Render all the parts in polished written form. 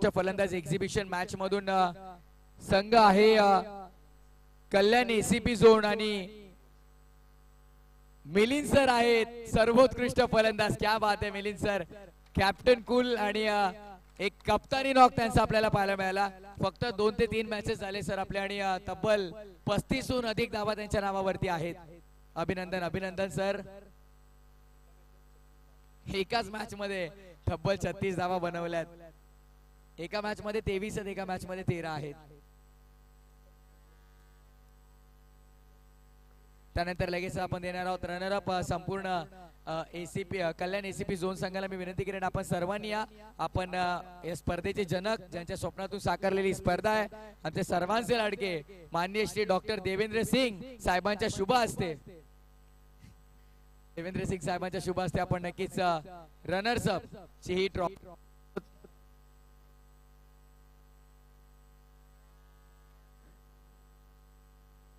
सर्वोत्कृष्ट फलंदाज exhibition match मधून संघ आहे कल्याण एसीपी झोन आणि मिलिंद सर आहेत सर्वोत्कृष्ट फलंदाज. क्या बात आहे मिलिंद सर, कॅप्टन कूल आणि एक कप्तानी नॉक त्यांचा आपल्याला पाहायला मिळाला. फक्त 2 ते 3 मॅचेस झाले सर आपले आणि तब्बल 35हून अधिक धावा त्यांच्या नावावरती आहेत. अभिनंदन अभिनंदन सर. एकाच मॅच मध्ये तब्बल 36 धावा बनवल्यात. एका मॅच मध्ये 23 आहेत, एका मॅच मध्ये 13 आहेत. त्यानंतर लगेच आपण देणार आहोत रनर अप संपूर्ण एसीपी कल्याण एसीपी झोन संघाला मी विनंती करेन आपण सर्वांनी या. आपण या स्पर्धेचे जनक ज्यांच्या स्वप्नातून साकारलेली स्पर्धा आहे आमचे सर्वांचे लाडके माननीय श्री डॉक्टर देवेंद्र सिंग साहेबांच्या शुभ हस्ते आपण नक्कीच रनर्स अप ची ही ट्रॉफी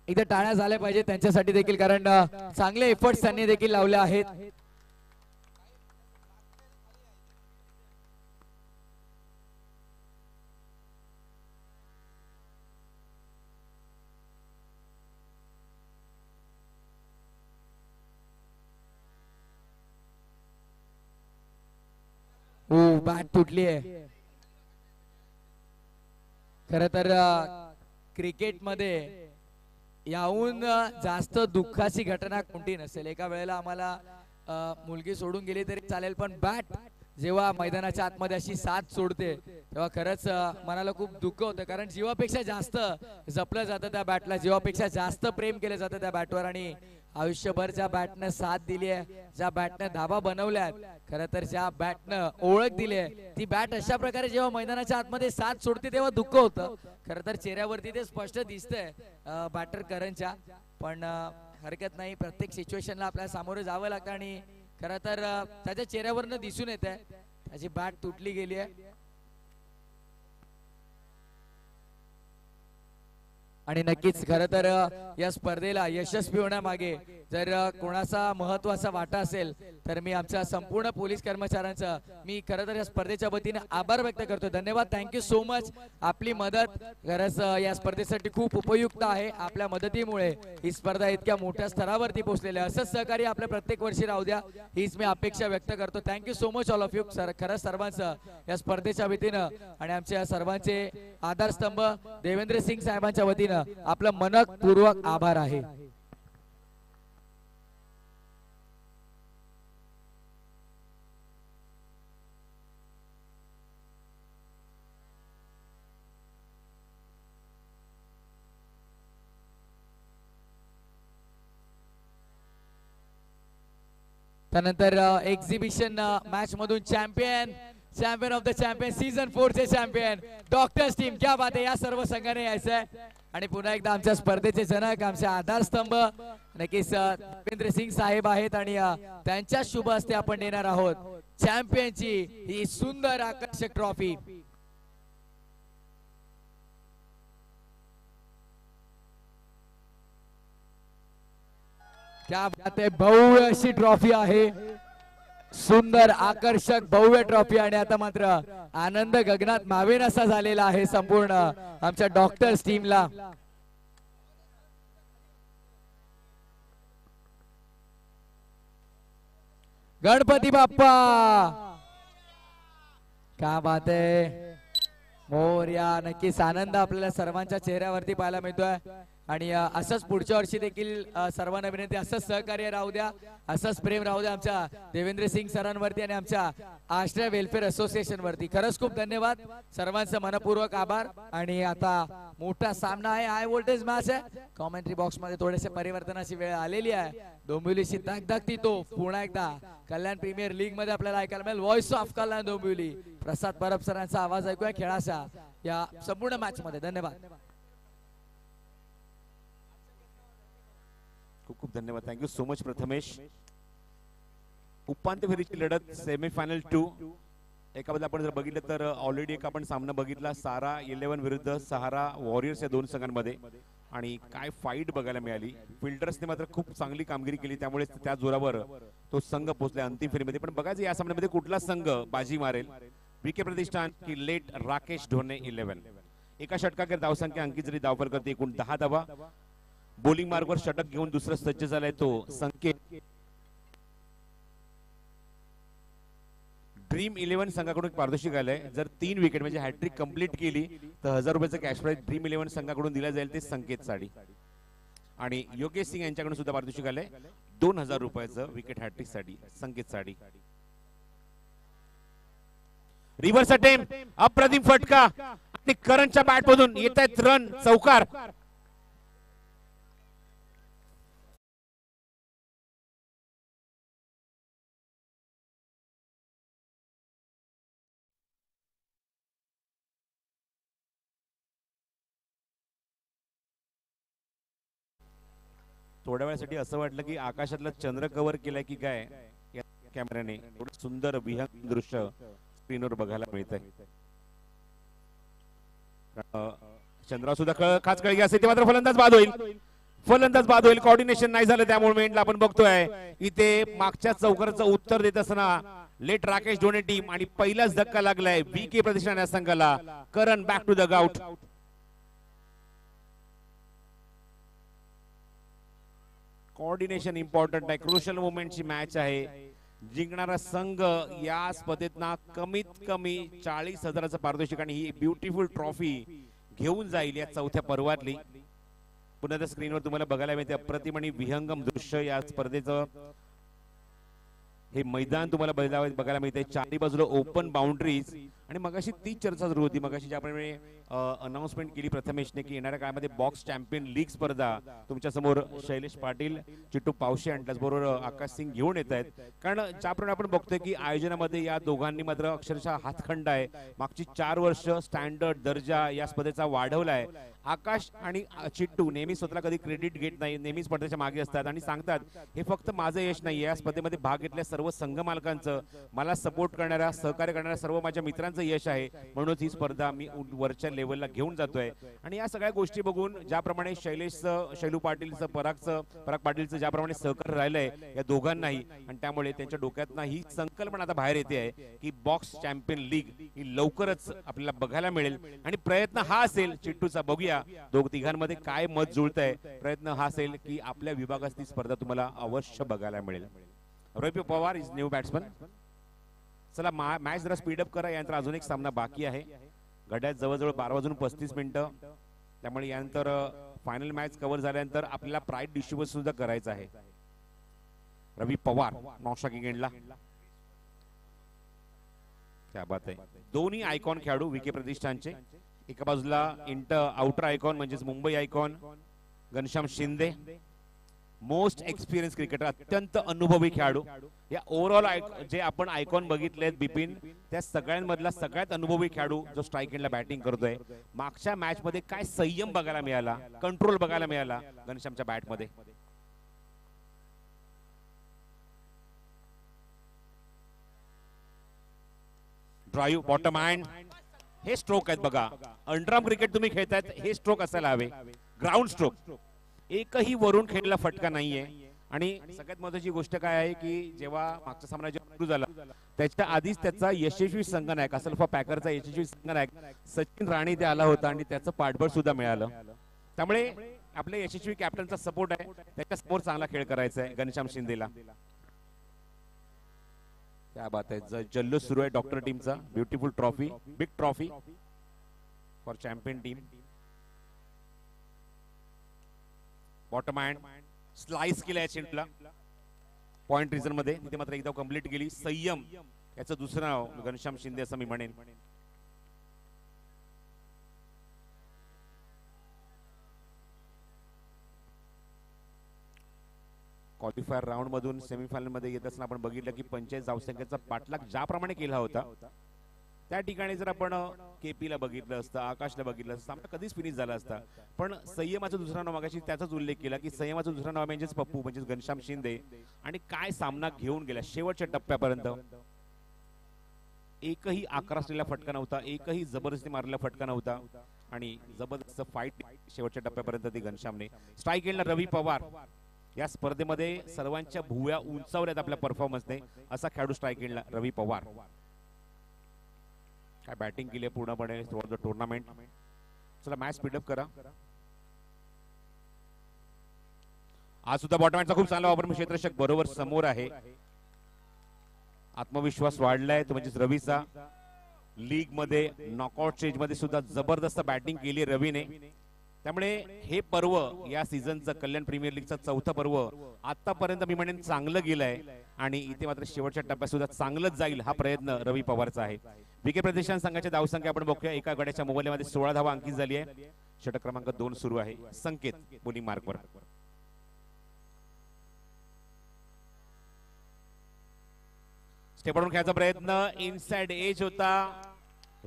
एकदा टाळ्या झाल्या पाहिजे त्यांच्यासाठी देखील, कारण चांगले एफर्ट्स त्यांनी देखील लावले आहेत. बॅट तुटली आहे. खरं तर क्रिकेट मध्ये याहून जास्त दुःखाची घटना कोणती नसेल. एका वेळेला आम्हाला मुलगी सोडून गेली तरी चालेल, पण बॅट जेव्हा मैदानाच्या आतमध्ये अशी साथ सोडते तेव्हा खरंच मनाला खूप दुःख होतं. कारण जीवापेक्षा जास्त जपलं जातं त्या बॅटला, जीवापेक्षा जास्त प्रेम केलं जातं त्या बॅटवर. आणि आयुष्यभर ज्या बॅटनं साथ दिली आहे, ज्या बॅटनं धाबा बनवल्यात, खरं तर ज्या बॅटनं ओळख दिली आहे, ती बॅट अशा प्रकारे जेव्हा मैदानाच्या आतमध्ये साथ सोडते तेव्हा दुःख होतं. खरं तर चेहऱ्यावरती ते स्पष्ट दिसतंय बॅटर करणच्या, पण हरकत नाही. प्रत्येक सिच्युएशनला आपल्याला सामोरे जावं लागतं आणि खरं तर त्याच्या चेहऱ्यावरनं दिसून येत आहे त्याची बॅट तुटली गेली आहे. आणि नक्कीच खरं तर या स्पर्धेला यशस्वी होण्यामागे जर कोणाचा महत्वाचा वाटा असेल तर मी आमच्या संपूर्ण पोलीस कर्मचाऱ्यांचा मी खरं तर या स्पर्धेच्या वतीने आभार व्यक्त करतो. धन्यवाद, थँक्यू सो मच. आपली मदत खरंच या स्पर्धेसाठी खूप उपयुक्त आहे. आपल्या मदतीमुळे ही स्पर्धा इतक्या मोठ्या स्तरावरती पोहोचलेली आहे. असंच सहकार्य आपल्या प्रत्येक वर्षी राहू द्या हीच मी अपेक्षा व्यक्त करतो. Thank you so much all of you sir. खरंच सर्वांचं या स्पर्धेच्या वतीनं आणि आमच्या सर्वांचे आधारस्तंभ देवेंद्र सिंग साहेबांच्या वतीनं आपलं मनपूर्वक आभार आहे. त्यानंतर एक्झिबिशन मॅच मधून champion of the champion season 4 चे चॅम्पियन डॉक्टर्स टीम. क्या बात आहे, या सर्व संघाने यायचंय. आणि पुन्हा एकदा आमच्या स्पर्धेचे जनक आमचे आधारस्तंभ नक्कीच देवेंद्र सिंग साहेब आहेत आणि त्यांच्या शुभ हस्ते आपण देणार आहोत चॅम्पियनची ही सुंदर आकर्षक ट्रॉफी. क्या बात आहे, भव्य अशी ट्रॉफी आहे, सुंदर आकर्षक भव्य ट्रॉफी. आणि आता मात्र आनंद गगनात मावेन असा झालेला आहे संपूर्ण आमच्या डॉक्टर्स टीमला. गणपती बाप्पा, क्या बात आहे, मोरया. नक्कीच आनंद आपल्याला सर्वांच्या चेहऱ्यावरती पाहायला मिळतोय. आणि असंच पुढच्या वर्षी देखील सर्वांना विनंती, असंच सहकार्य राहू द्या, असंच प्रेम राहू द्या आमच्या देवेंद्र सिंग सरांवरती आणि आमच्या आश्रय वेलफेअर असोसिएशन वरती. खरंच खूप धन्यवाद, सर्वांचं मनपूर्वक आभार. आणि आता मोठा सामना आहे, हाय व्होल्टेज मॅच आहे. कॉमेंट्री बॉक्स मध्ये थोडेसे परिवर्तनाची वेळ आलेली आहे. डोंबिवलीची धगधगती तो पुन्हा एकदा कल्याण प्रीमियर लीग मध्ये आपल्याला ऐकायला मिळेल. व्हॉइस ऑफ कल्याण डोंबिवली, प्रसाद परब सरांचा आवाज ऐकूया खेळाचा या संपूर्ण मॅच मध्ये. धन्यवाद, खूप खूप धन्यवाद, थँक्यू सो मच प्रथमेश. उपांत्य फेरीची लढत सेमीफायनल 2 एकाबद्दल आपण जर बघितलं तर ऑलरेडी एक आपण सामना बघितला सारा 11 विरुद्ध सहारा वॉरियर्स या दोन संघांमध्ये. आणि काय फाईट बघायला मिळाली. फिल्डर्सने मात्र खूप चांगली कामगिरी केली, त्यामुळे त्या जोरावर तो संघ पोहोचला अंतिम फेरीमध्ये. पण बघायचं या सामन्यामध्ये कुठला संघ बाजी मारेल. विके प्रतिष्ठान की लेट राकेश ढोणे 11. एका षटकाखेर धावसंख्या अंकित झाली, धावफल करते एकूण 10 धावा. बॉलिंग मार्गवर षटक घेऊन दुसरा सज्ज झालाय तो संकेत. ड्रीम 11 संघाकडून पारितोषिक आलंय. जर 3 विकेट म्हणजे हॅट्रिक कंप्लीट केली तर 1000 रुपयाचं कॅश प्राइज ड्रीम 11 संघाकडून दिला जाईल, ते संकेत साडी. आणि योगेश सिंग यांच्याकडून सुद्धा पारितोषिक आलंय 2000 रुपयाचं विकेट हॅट्रिक साठी संकेत साडी. रिव्हर्स अटेम्प्ट, अप्रतिम फटका आणि करणच्या बॅट मधून येत आहेत रन, चौकार. थोड्या वेळासाठी असं वाटलं की आकाशातला चंद्र कव्हर केलाय की काय या कॅमेऱ्याने. एवढं सुंदर विहंग दृश्य स्क्रीनवर बघायला मिळतंय. चंद्रा सुद्धा खास कळगी असेल ते मात्र फलंदाज बाद होईल. फलंदाज बाद होईल. कोऑर्डिनेशन नाही झालं त्यामुळे मेंटला आपण बघतोय इथे मागच्या चौकाराचं उत्तर देत असताना लेट राकेश ढोणे टीम आणि पहिलाच धक्का लागलाय बीके प्रतिष्ठान या संघाला. करण back to the gout. Coordination important आहे. क्रुशियल मोमेंटची मॅच आहे. जिंकणारा संघ या स्पर्धेत ना कमीत कमी 40,000चं पारितोषिक आणि ही ब्युटिफुल ट्रॉफी घेऊन जाईल या चौथ्या पर्वातली. पुन्हा त्या स्क्रीनवर तुम्हाला बघायला मिळते अप्रतिम आणि विहंगम दृश्य या स्पर्धेचं. हे मैदान तुम्हाला बघायला मिळते. चारही बाजूला ओपन बाउंड्रीज आणि मगाशी तीच चर्चा सुरू होती. मगाशी ज्याप्रमाणे अनाउन्समेंट केली प्रथमेशने की येणाऱ्या काळामध्ये बॉक्स चॅम्पियन लीग स्पर्धा तुमच्या समोर शैलेश पाटील, चिट्टू पावशे आणि त्याचबरोबर आकाश सिंग घेऊन येत आहेत. कारण ज्याप्रमाणे आपण बघतोय की आयोजनामध्ये या दोघांनी मात्र अक्षरशः हातखंड आहे. मागची 4 वर्ष स्टँडर्ड दर्जा या स्पर्धेचा वाढवलाय. आकाश आणि चिट्टू नेहमी स्वतःला कधी क्रेडिट घेत नाही, नेहमी स्पर्धेच्या मागे असतात आणि सांगतात हे फक्त माझं यश नाही, या स्पर्धेमध्ये भाग घेतलेल्या सर्व संघ मालकांचं, मला सपोर्ट करणाऱ्या सहकार्य करणाऱ्या सर्व माझ्या मित्रांचं यश आहे. म्हणूनच ही स्पर्धा मी वरच्या लेवलला घेऊन जातोय. आणि या सगळ्या गोष्टी बघून ज्याप्रमाणे शैलू पाटीलचं पराग पाटीलचं ज्याप्रमाणे सहकार्य राहिलंय या दोघांनाही, आणि त्यामुळे त्यांच्या डोक्यातनं ही संकल्पना आता बाहेर येते आहे की बॉक्स चॅम्पियन लीग ही लवकरच आपल्याला बघायला मिळेल. आणि प्रयत्न हा असेल चिट्टूचा, बघूया तिघांमध्ये काय मत जुळतंय. प्रयत्न हा असेल की आपल्या विभागात ती स्पर्धा तुम्हाला अवश्य बघायला मिळेल. रवी पवार इज न्यू बॅट्समन. चला मॅच जरा स्पीडअप करा, यानंतर अजून एक सामना बाकी आहे. घड्याळ जवळजवळ 12:35 त्यामुळे यानंतर फायनल मॅच कव्हर झाल्यानंतर आपल्याला प्राइज डिस्ट्रीब्युशन सुद्धा करायचं आहे. रवी पवार नॉशॉकिंग एंडला. क्या बात आहे. दोन्ही आयकॉन खेळाडू विके प्रतिष्ठानचे. एका बाजूला आउटर आयकॉन म्हणजेच Mumbai icon Ghanshyam Shinde, most experience cricketer, अत्यंत अनुभवी खेळाडू. या ओव्हरऑल जे आपण आयकॉन बघितलेत बिपिन, त्या सगळ्यांमधला सगळ्यात अनुभवी खेळाडू जो स्ट्राईक एंडला बॅटिंग करतोय. मागच्या मॅच मध्ये काय संयम बघायला मिळाला, कंट्रोल बघायला मिळाला घनश्यामच्या बॅट मध्ये. ड्राईव्ह बॉटम हँड, हे स्ट्रोक आहेत बघा. अंडरआर्म क्रिकेट तुम्ही खेळतायत, हे स्ट्रोक असायला हवे. ग्राउंड स्ट्रोक, एकही वरून खेळलेला फटका नाहीये. आणि सगळ्यात महत्वाची गोष्ट काय आहे की जेव्हा मागचा सामना जेव्हा सुरू झाला त्याच्या आधीच त्याचा यशस्वी संघनायक असल्फा पॅकरचा यशस्वी संघनायक सचिन राणे इथे आला होता आणि त्याचं पाठबळ सुद्धा मिळालं. त्यामुळे आपल्या यशस्वी कॅप्टनचा सपोर्ट आहे, त्याच्या समोर चांगला खेळ करायचा आहे घनश्याम शिंदेला. क्या बात आहे. जल्लोष सुरू आहे डॉक्टर टीमचा. Beautiful trophy, big trophy for champion team. Bottom hand slice केलाय चेंडूला पॉइंट रिझन मध्ये. तिथे मात्र एकदा कंप्लीट केली. संयम याचं दुसरं नाव घनश्याम शिंदे असं मी म्हणेन. क्वालिफायर राऊंड मधून सेमीफायनल मध्ये येत असताना आपण बघितलं की 45 धावसंख्येचा पाठलाग ज्याप्रमाणे केला होता त्या ठिकाणी जर आपण केपीला बघितलं असतं, आकाशला बघितलं असतं, सामना कधीच फिनिश झाला असता. पण संयमाचं दुसरा नाव, मागाशी त्याचाच उल्लेख केला की संयमाचं दुसरं नाव म्हणजेच पप्पू म्हणजेच घनश्याम शिंदे. आणि काय सामना घेऊन गेला शेवटच्या टप्प्यापर्यंत. एकही आकारलेला फटका नव्हता, एकही जबरदस्ती मारलेला फटका नव्हता आणि जबरदस्त फाईट शेवटच्या टप्प्यापर्यंत ती घनश्यामने. स्ट्राईक एंडला रवी पवार. या स्पर्धेमध्ये सर्वांच्या भुवया उंचावल्यात आपल्या परफॉर्मन्सने, असा खेळाडू स्ट्राईक एंडला रवी पवार. काय बॅटिंग केली आहे पूर्णपणे थ्रू द टुर्नामेंट. चला मॅच स्पीडअप करा. आज सुद्धा बॉटमॅनचा खूप चांगला वापर, क्षेत्ररक्षक बरोबर समोर आहे. आत्मविश्वास वाढलाय तो म्हणजे रवीचा. लीग मध्ये नॉकआउट स्टेज मध्ये सुद्धा जबरदस्त बॅटिंग केली रवीने. त्यामुळे हे पर्व या सीझनचं कल्याण प्रीमियर लीगचं चौथं पर्व आतापर्यंत मी म्हणेन चांगलं गेलंय आणि इथे मात्र शेवटच्या टप्प्यात सुद्धा चांगलंच जाईल हा प्रयत्न रवी पवारचा आहे. विकेट प्रतिष्ठान संघाच्या धावसंख्या आपण बघूया. एका गड्याच्या मोबाईलमध्ये 16 धावा अंकित झाली आहे. षटक क्रमांक 2 सुरू आहे. संकेत बोलिंग मार्कवर. स्टेपवरून खेळायचा प्रयत्न, इनसाइड एज होता.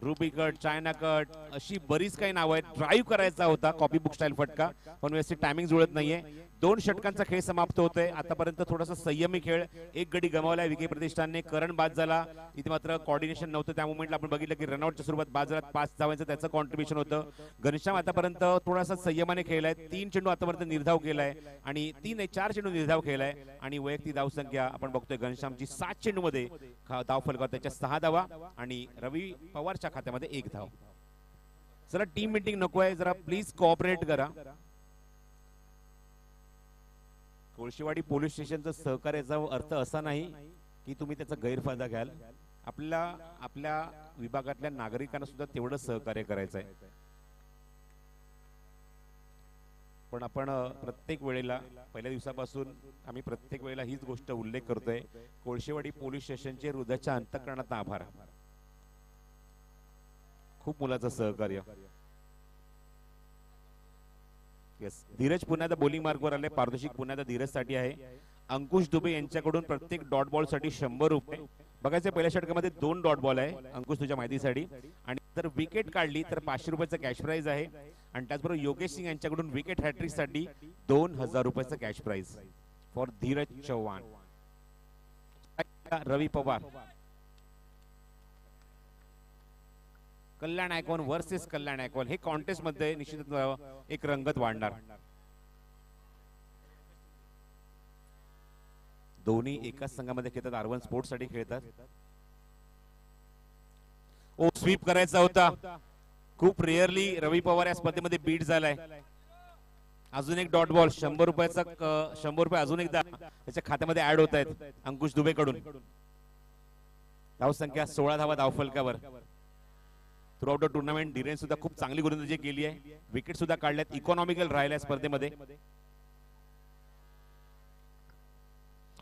रुबी कट, चायना कट अशी बरीच काही नावं आहेत. ड्राईव्ह करायचा होता कॉपी बुक स्टाईल फटका, पण व्यवस्थित टायमिंग जुळत नाहीये. 2 षटकांचा खेळ समाप्त होतोय. आतापर्यंत थोडासा संयमी खेळ. एक गडी गमावलाय विकेट प्रतिष्ठानने. करण बाद झाला. इथे मात्र कोऑर्डिनेशन नव्हतं. त्या मोमेंटला आपण बघितलं की रनआउटच्या सुरुवात बाद झाला. 5 धावांचं त्याचं कॉन्ट्रीब्युशन होतं. घनश्याम आतापर्यंत थोडासा संयमाने खेळलाय. 3 चेंडू आतापर्यंत निर्धाव केलाय आणि 4 चेंडू निर्धाव केलाय आणि वैयक्तिक धावसंख्या आपण बघतोय घनश्यामची 7 चेंडू मध्ये धाव फलकावर त्याच्या 6 धावा आणि रवी पवारच्या खात्यामध्ये 1 धाव. जरा टीम मीटिंग नकोय, जरा प्लीज कोऑपरेट करा. कोळशीवाडी पोलीस स्टेशनचं सहकार्याचा अर्थ असा नाही की तुम्ही त्याचा गैरफायदा घ्याल. आपल्या विभागातल्या नागरिकांना सुद्धा तेवढं सहकार्य करायचं आहे. पण आपण प्रत्येक वेळेला पहिल्या दिवसापासून आम्ही प्रत्येक वेळेला हीच गोष्ट उल्लेख करतोय. कोळशीवाडी पोलीस स्टेशनचे हृदयाच्या अंतःकरणात आभार. खूप मुलाचं सहकार्य. येस, धीरज पुन्हा बॉलिंग मार्कवर आले. पारितोषिक पुन्हा धीरजसाठी आहे. अंकुश दुबे यांच्याकडून प्रत्येक डॉट बॉल साठी 100 रुपये. बघायचं पहिल्या षटकामध्ये 2 डॉट बॉल आहे अंकुश तुझ्या माहितीसाठी. आणि जर विकेट काढली तर 500 रुपयाचं कॅश प्राइज आहे. आणि त्याचबरोबर योगेश सिंग यांच्याकडून विकेट हॅट्रिक साठी 2000 रुपयाचं cash prize for Dheeraj Chavan. Ravi Pawar, Kalyan icon versus Kalyan icon हे कॉन्टेस्ट मध्ये निश्चितच एक रंगत वाढणार. दोन्ही एकाच संघामध्ये खेळतात. R1 स्पोर्ट्स साठी खेळतात. ओ स्वीप करायचा होता. खूप रेअरली रवी पवार या स्पर्धेमध्ये बीट झालाय. अजून एक डॉट बॉल 100 रुपयाचा 100 रुपये अजून एकदा त्याच्या खात्यामध्ये ऍड होत आहेत अंकुश दुबे कडून. धावसंख्या 16 धावा धावफलकावर. Throughout the tournament Dhiren सुद्धा खूप चांगली गोलंदाजी केली आहे. विकेट सुद्धा काढल्यात. इकॉनॉमिकल राहिल्या स्पर्धेमध्ये.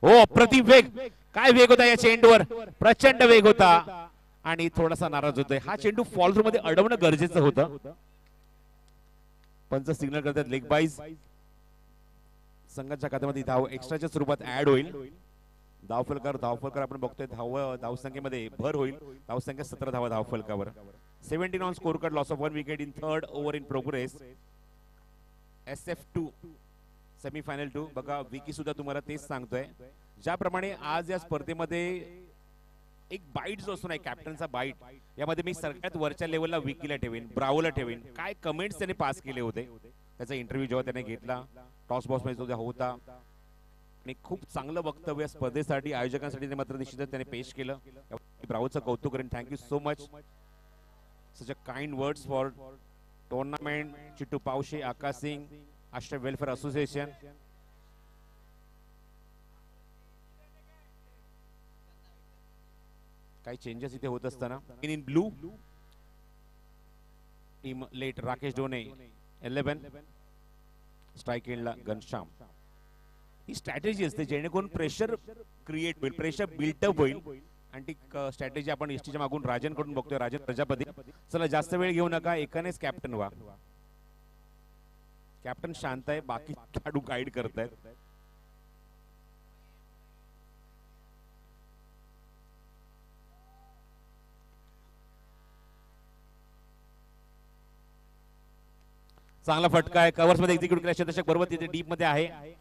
हो अप्रतिम वेग. काय वेग होता या चेंडूवर, प्रचंड वेग होता आणि थोडासा नाराज होतोय. हा चेंडू फॉल थ्रू मध्ये अडवणं गरजेचं होतं. पंच सिग्नल करतात लेग बाईज. संघाच्या खात्यामध्ये धाव एक्स्ट्राच्या स्वरूपात ऍड होईल. धावफलकावर आपण बघतोय धावसंख्येमध्ये भर होईल. धावसंख्या 17 धावा धावफलकावर. 17 on score card. Loss of 1 wicket in third over in progress. SF2 semifinal 2. बघा विकी सुद्धा तुम्हाला तेच सांगतोय. ज्याप्रमाणे आज या स्पर्धेमध्ये एक बाईट जो असतो ना, कॅप्टनचा बाईट, यामध्ये मी सगळ्यात वरच्या लेवलला विकीला ठेवीन, ब्रावोला ठेवीन. काय कमेंट्स त्याने पास केले होते. त्याचा इंटरव्ह्यू जेव्हा त्याने घेतला टॉस बॉक्स मध्ये होता आणि खूप चांगलं वक्तव्य स्पर्धेसाठी आयोजकांसाठी मात्र निश्चितच त्याने पेश केलं. ब्रावोचं कौतुक करेन. Thank you so much. Such a kind words for tournament. Chittu Pawashe, Akash Singh, Ashray Welfare Association. काही चेंजेस इथे होत असताना in blue team let Rakesh Done 11. Strike एंडला घनश्याम. ही स्ट्रॅटेजी असते जेणेकरून प्रेशर क्रिएट होईल, प्रेशर बिल्टअप होईल. आणि ती स्ट्रॅटेजी आपण एसटीच्या मागून राजन कडून बघतोय. राजन प्रजापती. चला जास्त वेळ घेऊ नका, एकानेच कॅप्टन व्हा. कॅप्टन शांत आहे, बाकी खेळाडू गाईड करतायत. चांगला फटका आहे. कव्हर्स मध्ये एक्झिक्यूट केला. शतक बरोबर तिथे डीप मध्ये आहे.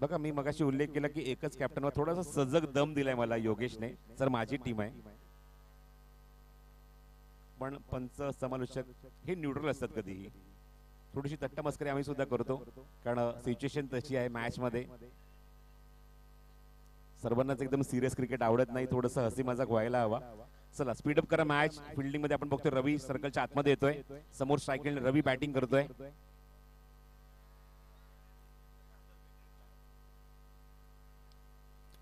बघा मी मगाशी उल्लेख केला की एकच कॅप्टनवर थोडासा सजग दम दिलाय मला योगेशने. सर माझी टीम आहे, पण पंच समालोचक हे न्यूट्रल असतात. कधीही थोडीशी तट्टा मस्करी आम्ही सुद्धा करतो, कारण सिच्युएशन तशी आहे मॅच मध्ये. सर्वांनाच एकदम सिरियस क्रिकेट आवडत नाही, थोडस हसी मजाक व्हायला हवा. चला स्पीडअप करा मॅच. फिल्डिंग मध्ये आपण बघतोय रवी सर्कलच्या आतमध्ये येतोय, समोर स्ट्राईक रवी बॅटिंग करतोय.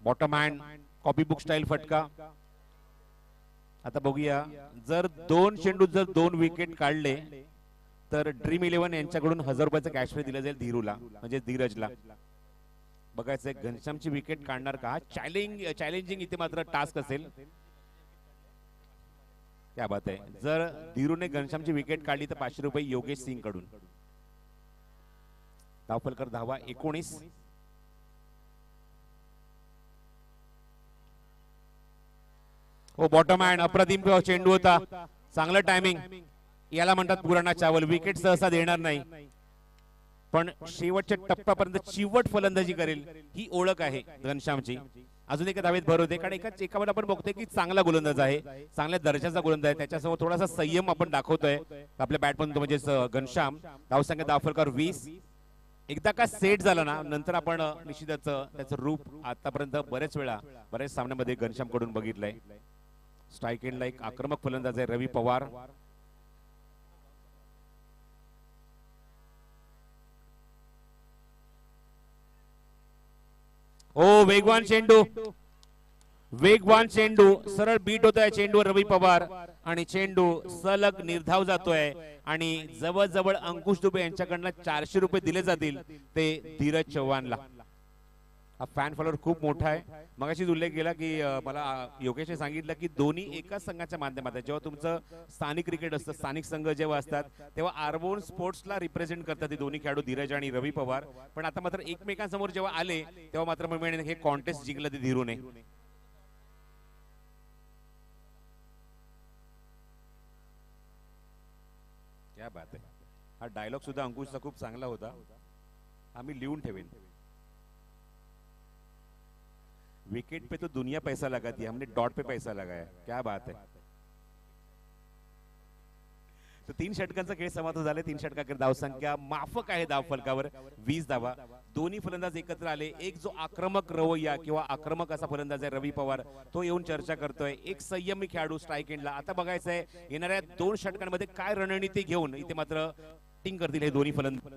Bottom hand copy book style फटका. आता बघूया, जर 2 चेंडू जर 2 विकेट काढले तर ड्रीम 11 यांच्याकडून 1000 रुपयाचं कॅश फ्री दिलं जाईल धीरूला, म्हणजे धीरजला. बघायचंय घनश्यामची विकेट काढणार का. चॅलेंजिंग इथे मात्र टास्क असेल. क्या बात आहे. जर धीरूने घनश्यामची विकेट काढली तर 500 रुपये योगेश सिंग कडून. धावफलकर धावा 19. हो बॉटम हँड अप्रतिम चेंडू होता, चांगलं टायमिंग. याला म्हणतात पुराणा चावल. विकेट सहसा देणार नाही पण शेवटच्या टप्प्यापर्यंत चिवट फलंदाजी करेल ही ओळख आहे घनश्यामची. अजून एका धावेत भर होते, कारण एकावर आपण बघतोय की चांगला गोलंदाज आहे, चांगल्या दर्जाचा गोलंदाज आहे. त्याच्यासमोर थोडासा संयम आपण दाखवतोय आपल्या बॅटमधून, म्हणजे घनश्याम. धावसंख्या धावफलकावर 20. एकदा का सेट झाला ना नंतर आपण निश्चितच त्याचं रूप आतापर्यंत बऱ्याच सामन्यामध्ये घनश्याम कडून बघितलंय. स्ट्राईक एंडला एक आक्रमक फलंदाज आहे रवी पवार. ओ वेगवान चेंडू सरळ बीट होतोय चेंडूवर रवी पवार आणि चेंडू सलग निर्धाव जातोय आणि जवळजवळ अंकुश दुबे यांच्याकडनं 400 रुपये दिले जातील ते धीरज चव्हाणला. हा फॅन फॉलोअर खूप मोठा आहे. मगाशीच उल्लेख केला की मला योगेशने सांगितलं की दोन्ही एकाच संघाच्या माध्यमात जेव्हा तुमचं स्थानिक क्रिकेट असतं, स्थानिक संघ जेव्हा असतात तेव्हा आर्बोन स्पोर्ट्सला रिप्रेझेंट करतात हे दोन्ही खेळाडू धीरज आणि रवी पवार. पण आता मात्र एकमेकांसमोर जेव्हा आले तेव्हा मात्र हे कॉन्टेस्ट जिंकलं ते धीरूने. क्या बात आहे. हा डायलॉग सुद्धा अंकुशचा खूप चांगला होता, आम्ही लिहून ठेवेन. विकेट पे तो दुनिया पैसा लगाती है, हमने डॉट पे पैसा लगाया. क्या बात है. तो 3 षटकांचा खेळ समाप्त झाले. 3 षटकांकडे धावसंख्या माफक आहे धावफलकावर 20 धावा. दोन्ही फलंदाज एकत्र आले. एक जो आक्रमक रवैया किंवा आक्रमक असा फलंदाज आहे रवी पवार, तो येऊन चर्चा करतोय. एक संयमी खेळाडू स्ट्राईक एंडला. आता बघायचंय येणाऱ्या 2 षटकांमध्ये काय रणनीती घेऊन इथे मात्र टिंग करतील हे दोन्ही फलंदाज.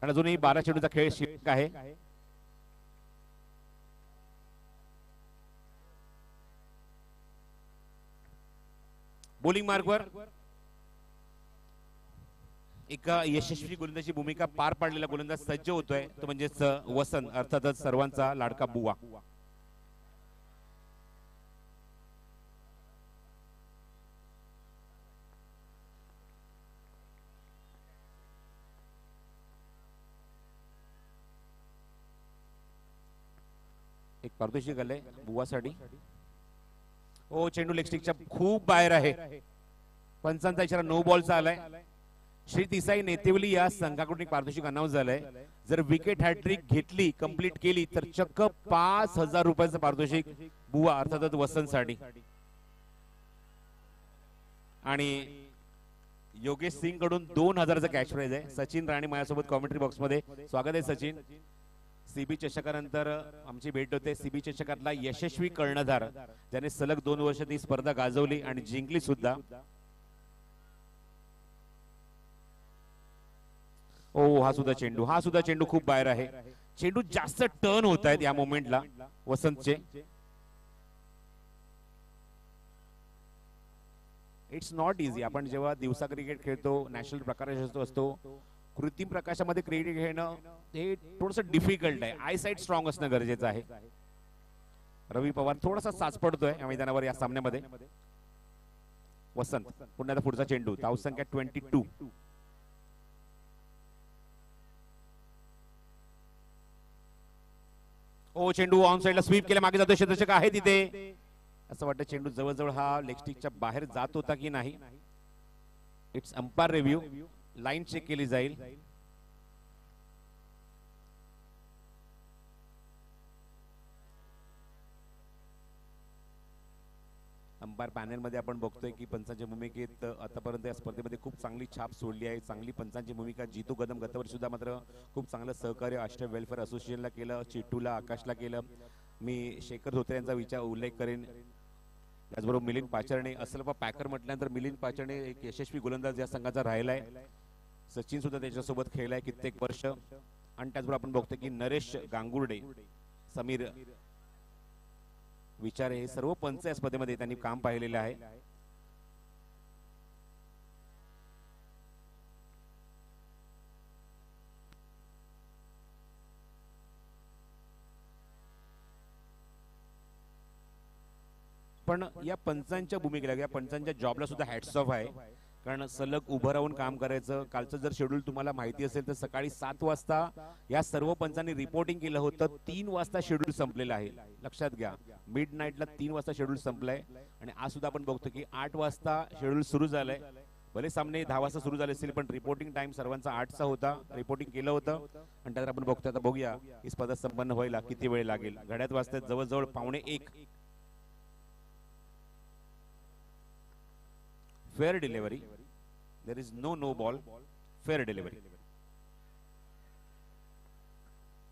आणि अजूनही 12 चेंडूचा खेळ शिल्लक आहे. बॉलिंग मार्कवर एक यशस्वी गोलंदाजी भूमिका पार पाडलेला गोलंदाज सज्ज होतोय, तो म्हणजेच वसंत, अर्थातच सर्वांचा लाडका बुवा. एक पारितोषिक आलंय बुवासाठी. ओ चेंडू लेग स्टिकच्या खूप बाहेर आहे. पंचांचा इशारा नो बॉलचा आलाय. श्री तिसाई नेतेवली या संघाकडून एक पारितोषिक अनाऊन्स झालंय. जर विकेट हॅट्रिक घेतली, कंप्लीट केली तर चक्क 5000 रुपयाचं पारितोषिक बुवा अर्थातच वसंतसाठी. आणि योगेश सिंग कडून 2000चा कॅश प्राइज आहे. सचिन राणे माझ्यासोबत कॉमेंट्री बॉक्स मध्ये. स्वागत आहे सचिन. सीबी चषकानंतर आमची भेट होते. सीबी चषकातला यशस्वी कर्णधार ज्याने सलग 2 वर्ष ती स्पर्धा गाजवली आणि जिंकली सुद्धा. ओ हा सुद्धा चेंडू खूप बाहेर आहे. चेंडू जास्त टर्न होत आहेत या मोमेंटला वसंतचे. It's not easy. आपण जेव्हा दिवसा क्रिकेट खेळतो, नॅशनल प्रकाश असतो, कृत्रिम प्रकाशामध्ये क्रिकेट खेळणं हे थोडस डिफिकल्ट आहे. आय साईट स्ट्रॉंग असणं गरजेचं आहे. रवी पवार थोडासा साच पडतोय या मैदानावर या सामन्यामध्ये. वसंत पुन्हा पुढचा चेंडू. धावसंख्या 22. ओ चेंडू ऑन साइडला स्वीप केला, मागे जातो. क्षेत्ररक्षक आहे तिथे. असं वाटतं चेंडू जवळजवळ हा लेग स्टिकच्या बाहेर जात होता की नाही. It's umpire review. Line check केली जाईल. अंपायर पॅनल मध्ये आपण बघतोय की पंचांच्या भूमिकेत आतापर्यंत या स्पर्धेमध्ये खूप चांगली छाप सोडली आहे. चांगली पंचांची भूमिका जीतू कदम गतवर्षी सुद्धा मात्र खूप चांगलं सहकार्य अष्टम वेलफेअर असोसिएशनला केलं, चिट्टूला, आकाशला केलं. मी शेखर धोत्रे यांचा उल्लेख करेन. त्याचबरोबर मिलिंद पाचरणे, असलफा पॅकर म्हटल्यानंतर मिलिंद पाचरणे एक यशस्वी गोलंदाज या संघाचा राहिला आहे. सचिन सुद्धा त्याच्यासोबत खेळलाय कित्येक वर्ष. आणि त्याचबरोबर आपण बघतो की नरेश गांगुर्डे, समीर विचारे हे सर्व पंच या स्पर्धेमध्ये त्यांनी काम पाहिलेले आहे. पण या पंचांच्या भूमिकेला, या पंचांच्या जॉबला सुद्धा हॅट्स ऑफ आहे. कारण सलग उभं राहून काम करायचं. कालचं जर शेड्यूल तुम्हाला माहिती असेल तर सकाळी 7 वाजता या सर्व पंचांनी रिपोर्टिंग केलं होतं. 3 वाजता शेड्यूल संपलेलं आहे, लक्षात घ्या. मिड नाईटला 3 वाजता शेड्यूल संपलंय. आणि आज सुद्धा आपण बघतो की 8 वाजता शेड्यूल सुरू झालंय. भले सामने 10 वाजता सुरू झाले असतील, पण रिपोर्टिंग टाइम सर्वांचा 8चा होता. रिपोर्टिंग केलं होतं. आणि त्यात आपण बघतो, आता बघूया ही स्पर्धा संपन्न व्हायला किती वेळ लागेल. घड्यात वाजतात जवळजवळ 1:15. Fair delivery, there is no ball, fair delivery.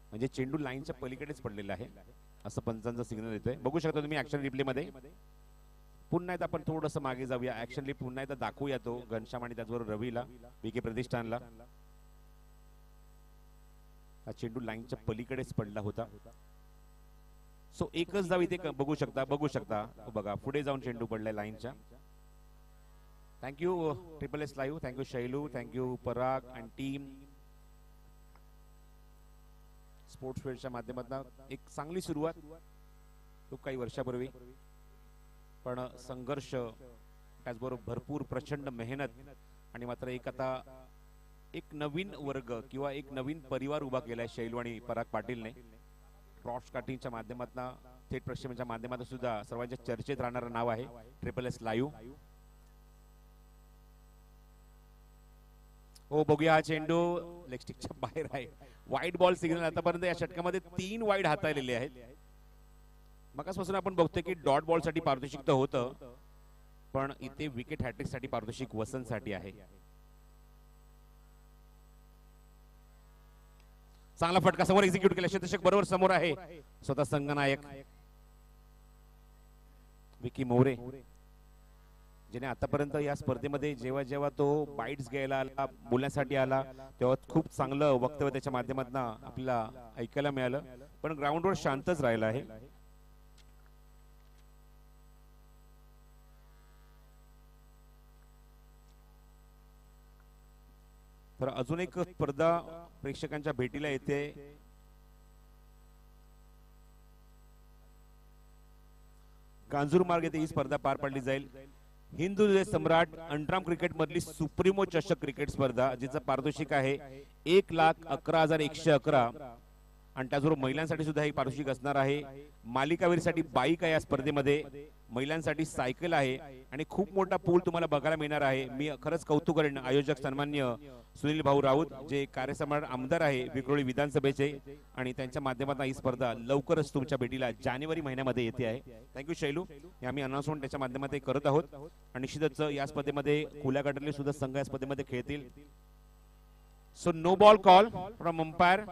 म्हणजे चेंडू लाईनच्या पलीकडेच पडलेला आहे असं पंचांचा सिग्नल येतोय. बघू शकता तुम्ही ऍक्शन रिप्ले मध्ये. पुन्हा एकदा आपण थोडस मागे जाऊया. ऍक्शन रिप्ले पुन्हा एकदा दाखवूया तो घनश्याम आणि त्याचबरोबर रवीला, बीके प्रतिष्ठानला. हा चेंडू लाईनच्या पलीकडेच पडला होता. सो एकच धाव इथे बघू शकता. बघा पुढे जाऊन चेंडू पडलाय लाईनच्या. Thank you triple S live, thank you Shailu, thank you Parag and team. Sports फील्डच्या माध्यमातून एक चांगली सुरुवात खूप काही वर्षापूर्वी, पण संघर्ष त्याचबरोबर भरपूर प्रचंड मेहनत आणि मात्र एक आता एक नवीन वर्ग किंवा एक नवीन परिवार उभा केलाय शैलू आणि पराग पाटीलने. ब्रॉडकास्टिंगच्या माध्यमातून, थेट प्रक्षेपणाच्या माध्यमातून सुद्धा सर्वांच्या चर्चेत राहणारं नाव आहे ट्रिपल एस लाईव्ह. हो बघूया, हा चेंडू लेग स्टिकच्या बाहेर आहे. Wide ball signal. आतापर्यंत या षटकामध्ये 3 वाईड हाताळलेले आहेत. मगासपासून आपण बघतोय की डॉट बॉल साठी पारितोषिक तर होतं, पण इथे विकेट हॅट्रिक साठी पारितोषिक वसंत साठी आहे. चांगला फटका समोर एक्झिक्यूट केला. शतक बरोबर समोर आहे. स्वतः संघनायक विकी मोरे, ज्याने आतापर्यंत या स्पर्धेमध्ये जेव्हा जेव्हा तो बाईट्स घ्यायला आला, बोलण्यासाठी आला, तेव्हा खूप चांगलं वक्तव्य त्याच्या माध्यमातून आपल्याला ऐकायला मिळालं. पण ग्राउंडवर शांतच राहिला आहे. तर अजून एक स्पर्धा प्रेक्षकांच्या भेटीला येते. कांजूर मार्ग येथे ही स्पर्धा पार पडली जाईल. हिंदू सम्राट अंट्राम क्रिकेट मधली सुप्रीमो चषक क्रिकेट स्पर्धा, जिचं पारितोषिक आहे 1,11,111. आणि त्याचबरोबर महिलांसाठी सुद्धा ही पारितोषिक असणार आहे. मालिकावीरसाठी बाईक आहे या स्पर्धेमध्ये, महिलांसाठी सायकल आहे आणि खूप मोठा पूल तुम्हाला बघायला मिळणार आहे. मी खरंच कौतुक करेन आयोजक सन्मान्य सुनील भाऊ राऊत, जे कार्यसम्राट आमदार आहे विक्रोळी विधानसभेचे, आणि त्यांच्या माध्यमातून ही स्पर्धा लवकरच तुमच्या भेटीला जानेवारी महिन्यामध्ये येते आहे. थँक्यू शैलू. आम्ही अनाउन्समेंट त्याच्या माध्यमातून करत आहोत. आणि निश्चितच या स्पर्धेमध्ये खुल्या गटातले सुद्धा संघ या स्पर्धेमध्ये खेळतील. So no ball call from umpire.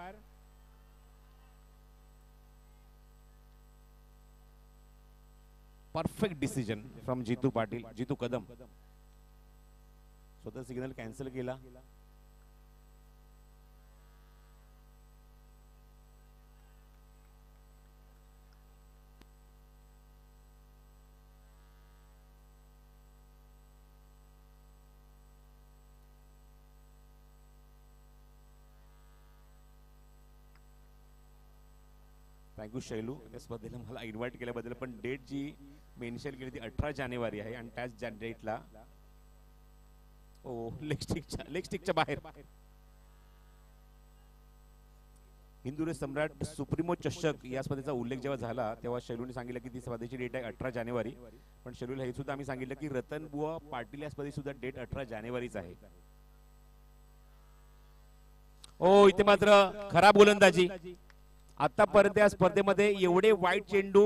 Perfect decision from Jitu Patil, Jitu Kadam. स्वतः सिग्नल कॅन्सल केला. थँक्यू शैलू या स्पर्धेला मला इन्व्हाइट केल्याबद्दल. पण डेट जी मेन्शन केली ती 18 जानेवारी आहे आणि त्याच डेटला लेग स्टिकच्या बाहेर हिंदू सम्राट सुप्रीमो चषक या स्पर्धेचा उल्लेख जेव्हा झाला तेव्हा शैलूने सांगितलं की ती स्पर्धेची डेट आहे 18 जानेवारी. पण शैलूला हे सुद्धा आम्ही सांगितलं की रतन बुवा पाटील या स्पर्धेची सुद्धा डेट 18 जानेवारीच आहे. इथे मात्र खराब गोलंदाजी. आतापर्यंत या स्पर्धेमध्ये एवढे वाईट चेंडू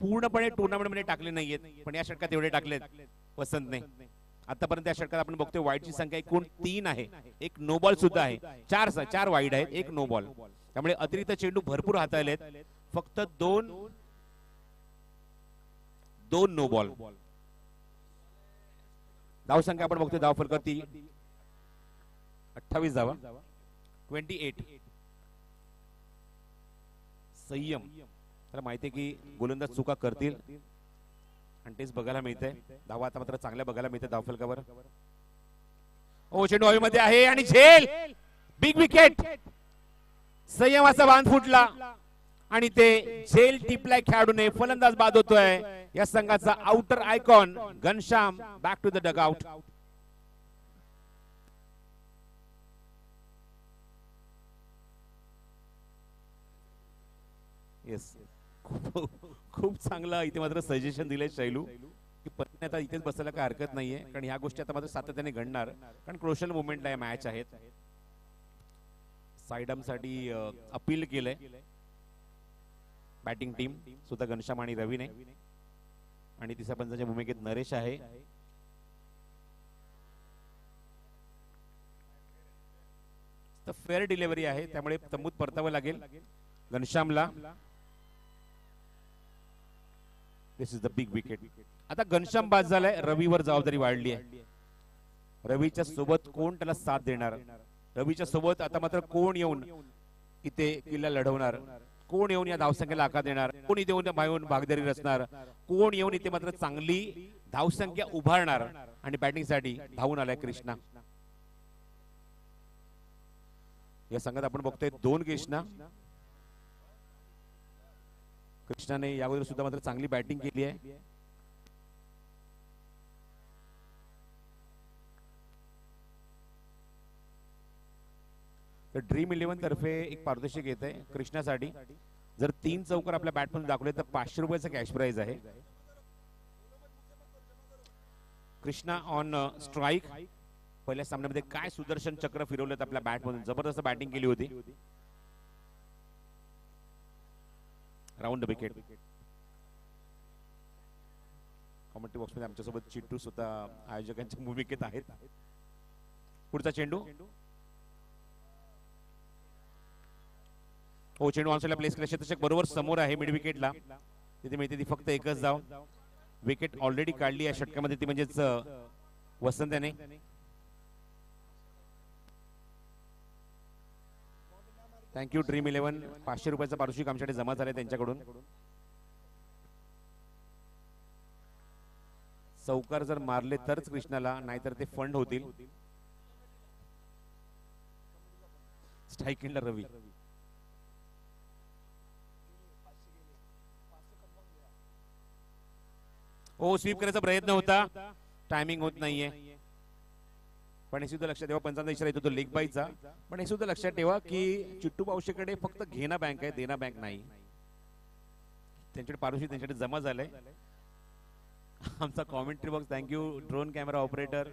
पूर्णपणे टुर्नामेंट मध्ये टाकले नाहीयेत, पण या षटकात एवढे टाकलेत वसंतने. आतापर्यंत या षटकात आपण बघतोय वाईटची संख्या एकूण 3 आहे. एक नो बॉल सुद्धा आहे. 4 वाईट आहेत, एक नो बॉल. त्यामुळे अतिरिक्त चेंडू भरपूर हाताळलेत. फक्त दोन नो बॉल. धावसंख्या आपण बघतोय धाव फलकावर ती 28 धावा. 28. संयम. त्याला माहिती आहे की गोलंदाज चुका करतील आणि तेच बघायला मिळतंय. धावा आता मात्र चांगल्या बघायला मिळते धाव फलकावर. ओ चेंडू हवेमध्ये आहे आणि झेल. Big wicket. संयमाचा बांध फुटला आणि ते झेल टिपलाय खेळाडूने. फलंदाज बाद होतोय. या संघाचा outer icon Ghanshyam back to the dugout. Yes, खूप चांगला इथे मात्र सजेशन दिले शैलू की पत्नी आता इथेच बसायला काय हरकत नाहीये, कारण ह्या गोष्टी आता मात्र सातत्याने घडणार, कारण क्रुशियल मोमेंटला या मॅच आहेत. साइडम साठी अपील केलंय बॅटिंग टीम सुद्धा घनश्याम आणि रवीने, आणि तिसऱ्या पंचाच्या भूमिकेत नरेश आहे. तर फेअर डिलिव्हरी आहे, त्यामुळे तंबूत परतावं लागेल घनश्यामला. दिस इज द बिग विकेट. आता घनश्याम बाद झालाय, रवीवर जबाबदारी वाढली आहे. रवीच्या सोबत कोण त्याला साथ देणार, रवीच्या सोबत आता मात्र कोण येऊन इथे किल्ला लढवणार, कोण येऊन या धावसंख्येला आकार देणार, कोण इथे येऊन भागीदारी रचणार, कोण येऊन इथे मात्र चांगली धावसंख्या उभारणार. आणि बॅटिंग साठी धावून आलाय कृष्णा. या संघात आपण बघतोय 2 कृष्णा. कृष्णाने यावर सुद्धा मात्र चांगली बॅटिंग केली आहे. तर ड्रीम 11 तर्फे एक पारितोषिक येत आहे कृष्णासाठी. जर 3 चौकार आपल्या बॅटमधून दाखवले तर 500 रुपयाचं कॅश प्राइज आहे. Krishna on strike. पहिल्या सामन्यामध्ये काय सुदर्शन चक्र फिरवलेत आपल्या बॅटमधून, जबरदस्त बॅटिंग केली होती. Round the wicket. Commentary box मध्ये आमच्यासोबत चिट्टू सुद्धा आयोजकांच्या भूमिकेत आहेत. पुढचा चेंडू. हो, चेंडू ऑन साइडला प्लेस केला. क्षेत्ररक्षक बरोबर समोर आहे मिड विकेटला. तिथे मिळते ती फक्त एकच धाव. विकेट ऑलरेडी काढली या षटकामध्ये, ती म्हणजेच वसंत याने. Thank you dream 11. 500 रुपयाचा पारितोषिक आमच्याकडे जमा झालाय त्यांच्याकडून. चौकार जर मारले तरच कृष्णाला, नाहीतर ते फंड होतील. स्ट्राइक एंडला रवी. ओ, स्वीप करायचा प्रयत्न होता, टायमिंग होत नाहीये. पण हे सुद्धा लक्षात ठेवा, पंचांचा इशारा येतो तो लेग बाईचा. पण हे सुद्धा लक्षात ठेवा की चिट्टू पावशेकडे फक्त घेना बँक आहे, देना बँक नाही. त्यांच्याकडे पारितोषिक त्यांच्याकडे जमा झालंय. आमचा commentary box, thank you drone camera operator,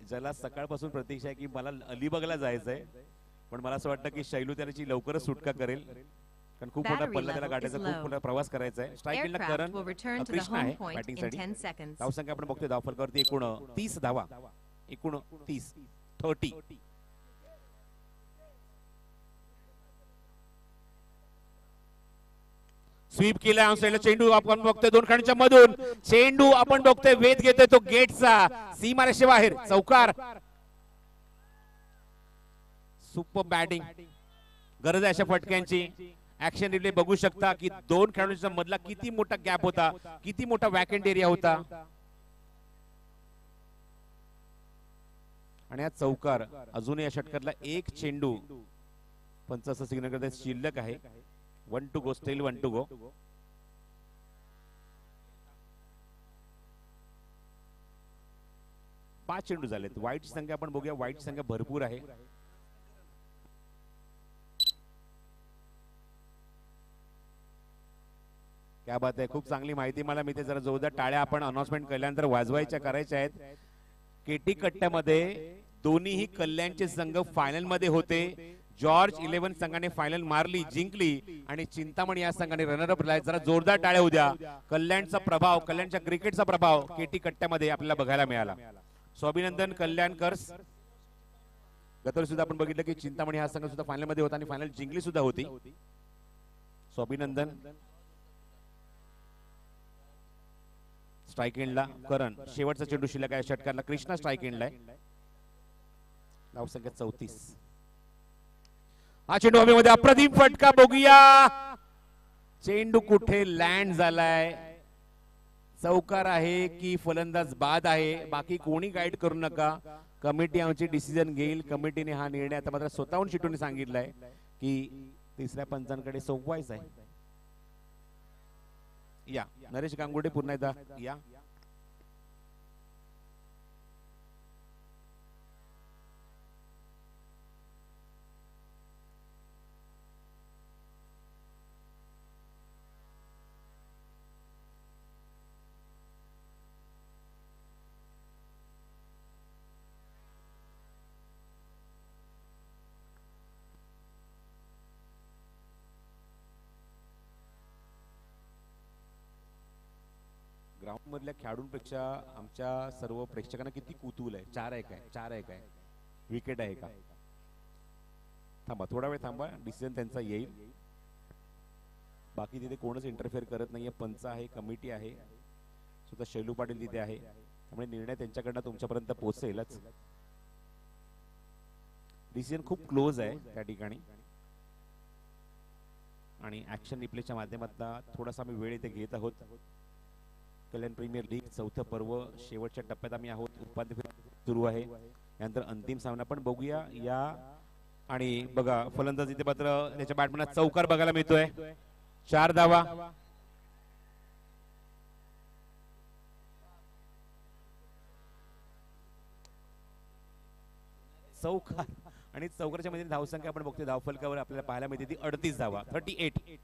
ज्याला सकाळपासून प्रतीक्षा आहे की मला अलिबागला जायचंय, पण मला असं वाटतं की शैलू त्याची लवकरच सुटका करेल, कारण खूप मोठा पल्ला त्याला गाठायचा, खूप मोठा प्रवास करायचा आहे. स्ट्राइक एंडला करण कृष्ण आहे बॅटिंग साठी. धावसंख्या आपण बघतोय धाव फलकावरती 29 धावा. 29. स्वीप केला ऑन साइडला. चेंडू आपण बघतोय 2 खंडाच्या मधून. चेंडू आपण बघतोय वेध घेतोय तो गेटचा, सीमारेषे बाहेर. चौकार. Super batting. गरज आहे अशा फटक्यांची. ऍक्शन रिप्ले बघू शकता की 2 खेळाडूंच्या मधला किती मोठा गॅप होता, किती मोठा वॅकंट एरिया होता. आणि हा चौकार अजूनही या षटकातला एक चेंडू पंच असं सिग्नल करतात शिल्लक आहे. 1 to go, still 1 to go. पाच चेंडू झालेत. वाईट संख्या आपण बघूया, वाईट संख्या भरपूर आहे. क्या बात आहे, खूप चांगली माहिती मला मिळते. जरा जोरदार टाळ्या आपण अनाउन्समेंट केल्यानंतर वाजवायच्या करायच्या आहेत. केटी कट्ट्यामध्ये दोन्हीही कल्याणचे संघ फायनल मध्ये होते. जॉर्ज 11 संघाने फायनल मारली, जिंकली, आणि चिंतामणी या संघाने रनरअप राहिला. जरा जोरदार टाळ्या उद्या. कल्याणचा प्रभाव, कल्याणच्या क्रिकेटचा प्रभाव केटी कट्ट्यामध्ये आपल्याला बघायला मिळाला. सो अभिनंदन कल्याणकर्स. गतवर्षी सुद्धा आपण बघितलं की चिंतामणी हा संघ सुद्धा फायनल मध्ये होता आणि फायनल जिंकली सुद्धा होती. सो अभिनंदन. स्ट्राईक एंडला करण. शेवटचा चेंडू शिल्लक आहे षटकांना. कृष्णा स्ट्राईक एंडला आहे. धावसंख्या 34. हा चेंडू हवेमध्ये अप्रतिम फटका. बघूया चेंडू कुठे लँड झालाय. चौकार आहे की फलंदाज बाद आहे. बाकी कोणी गाईड करू नका. कमिटी आमची डिसिजन घेईल. कमिटीने हा निर्णय आता मात्र स्वतःहून शिटून सांगितलाय की तिसऱ्या पंचांकडे सोपवायचा आहे. या नरेश गांगुर्डे पुन्हा एकदा या. ग्राउंड मधल्या खेळाडूंपेक्षा आमच्या सर्व प्रेक्षकांना किती कुतूहल आहे. 4-1 आहे. 4-1 आहे. विकेट आहे का. थांबा थोडा वेळ थांबा. डिसिजन त्यांचा येईल. बाकी तिथे कोणच इंटरफेअर करत नाहीये. पंच आहे. कमिटी आहे. सुद्धा शैलू पाटील तिथे आहे. त्यामुळे निर्णय त्यांच्याकडनं तुमच्यापर्यंत पोहोचेलच. डिसिजन खूप क्लोज आहे त्या ठिकाणी. आणि ऍक्शन रिप्लेच्या माध्यमातून थोडासा आम्ही वेळ इथे घेत आहोत. कल्याण प्रीमियर लीग चौथं पर्व शेवटच्या टप्प्यात आम्ही आहोत. उपांत्य फेरी सुरू आहे. यानंतर अंतिम सामना पण बघूया या. आणि बघा फलंदाज इथे मात्र त्याच्या बॅटमॅनात चौकार बघायला मिळतोय. 4 धावा. चौकार आणि चौकारच्या मध्ये धावसंख्या आपण बघतोय धावफलकावर आपल्याला पाहायला मिळते ती 38 धावा. 38.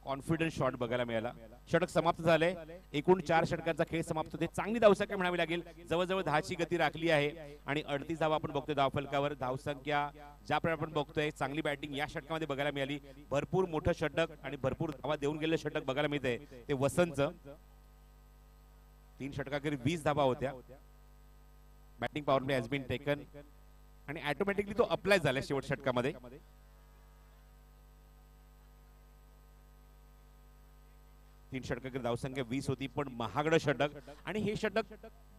कॉन्फिडन्स शॉट बघायला मिळाला. षटक समाप्त झाले. एकूण 4 षटकांचा खेळ समाप्त होते. चांगली धावसंख्या म्हणावी लागेल. जवळजवळ 10ची गती राखली आहे आणि 38 धावा आपण बघतोय धावफलकावर. धावसंख्या ज्याप्रमाणे आपण बघतोय चांगली बॅटिंग या षटकामध्ये बघायला मिळाली. भरपूर मोठं षटक आणि भरपूर धावा देऊन गेलेलं षटक बघायला मिळतंय ते वसंतचं. 3 षटकाखेर 20 धावा होत्या. Batting power play has been taken आणि ऑटोमॅटिकली तो अप्लाय झाला शेवट षटकामध्ये. 3 षटकाखेर धावसंख्या 20 होती. पण महागडं षटक आणि हे षटक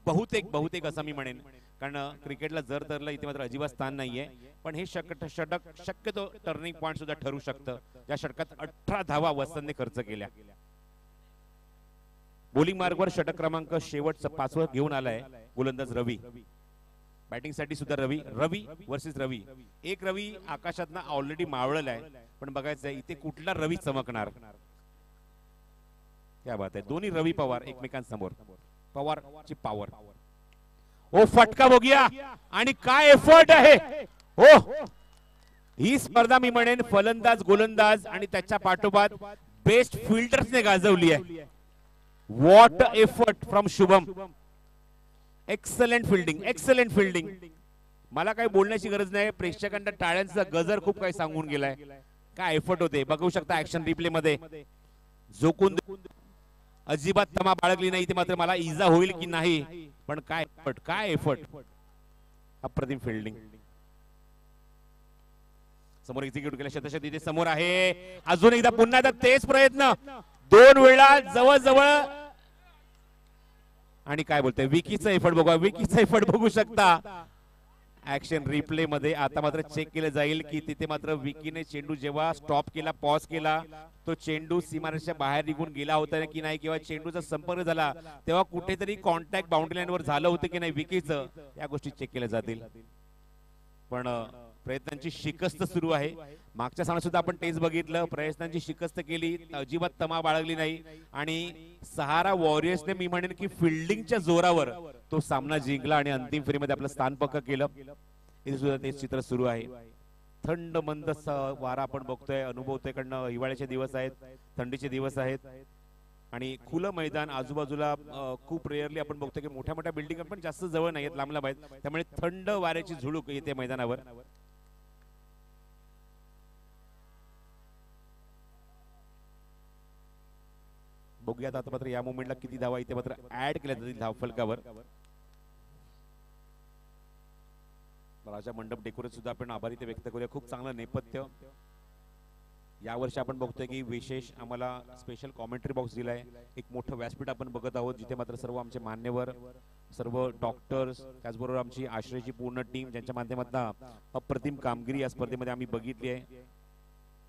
बहुतेक असं मी म्हणेन. कारण क्रिकेटला जर तरला इथे मात्र अजिबात स्थान नाहीये. पण हे षटक शक्यतो टर्निंग पॉइंट सुद्धा ठरू शकतं. या षटकात 18 धावा वसंतने खर्च केल्या. बॉलिंग मार्गवर षटक क्रमांक शेवटचं 5वं घेऊन आलाय गोलंदाज रवी. बॅटिंग साठी सुद्धा रवी वर्सेस रवी. एक रवी आकाशातनं ऑलरेडी मावळलेला आहे. पण बघायचंय इथे कुठला रवी चमकणार. क्या बात आहे. दोन्ही रवी पवार एकमेकांसमोर. पवारची पॉवर. ओ फटका बघूया आणि काय एफर्ट आहे. हो ही स्पर्धा मी म्हणेन फलंदाज गोलंदाज आणि त्याच्या पाठोपाठ बेस्ट फिल्डर्सने गाजवली आहे. What effort from Shubham. Excellent fielding. मला काही बोलण्याची गरज नाही. प्रेक्षकांना टाळ्यांचा गजर खूप काही सांगून गेलाय. काय एफर्ट होते बघू शकता ऍक्शन रिप्ले मध्ये. जोकून अजिबात तमा बाळगली नाही. ते मात्र मला इजा होईल की नाही. पण काय एफर्ट. अप्रतिम फिल्डिंग. समोर एक्झिक्यूट केलं शतशत इथे समोर आहे. अजून एकदा पुन्हा एकदा तेच प्रयत्न. 2 वेळा जवळ आणि काय बोलतोय विकीचा एफर्ट बघू शकता ऍक्शन रिप्ले मध्ये. आता मात्र चेक केलं जाईल की तिथे मात्र विकीने चेंडू जेव्हा स्टॉप केला पॉज केला तो चेंडू सीमारेषेच्या बाहेर निघून गेला होता की नाही किंवा चेंडूचा संपर्क झाला तेव्हा कुठेतरी कॉन्टॅक्ट बाउंड्री लाईनवर झालं होतं की नाही विकीचं. या गोष्टी चेक केल्या जातील. पण प्रयत्नांची शिकस्त सुरू आहे. मागच्या सामन्यात सुद्धा आपण तेच बघितलं. प्रयत्नांची शिकस्त केली. अजिबात तमा बाळगली नाही आणि सहारा वॉरियर्सने मी म्हणेन की फिल्डिंगच्या जोरावर तो सामना जिंकला आणि अंतिम फेरीमध्ये आपलं स्थान पक्क केलं. इथे सुद्धा तेच चित्र सुरू आहे. थंड मंद वारा आपण बघतोय अनुभवतोय. कारण हिवाळ्याचे दिवस आहेत. थंडीचे दिवस आहेत आणि खुलं मैदान आजूबाजूला खूप रेअरली आपण बघतोय की मोठ्या बिल्डिंग पण जास्त जवळ नाहीत लांब लांब आहेत. त्यामुळे थंड वाऱ्याची झुळूक येते मैदानावर. बघूयात आता मात्र या मोमेंटला किती धावा इथे मात्र ऍड केल्या जातील धावफलकावर. राजा मंडप डेकोरेट सुद्धा आपण आभारी ते व्यक्त करूया. खूप चांगलं नेपथ्य. यावर्षी आपण बघतोय की विशेष आम्हाला स्पेशल कॉमेंट्री बॉक्स दिलाय, एक मोठं व्यासपीठ आपण बघत आहोत जिथे मात्र सर्व आमचे मान्यवर, सर्व डॉक्टर्स, त्याचबरोबर आमची आश्रयची पूर्ण टीम ज्यांच्या माध्यमातून अप्रतिम कामगिरी या स्पर्धेमध्ये आम्ही बघितली आहे.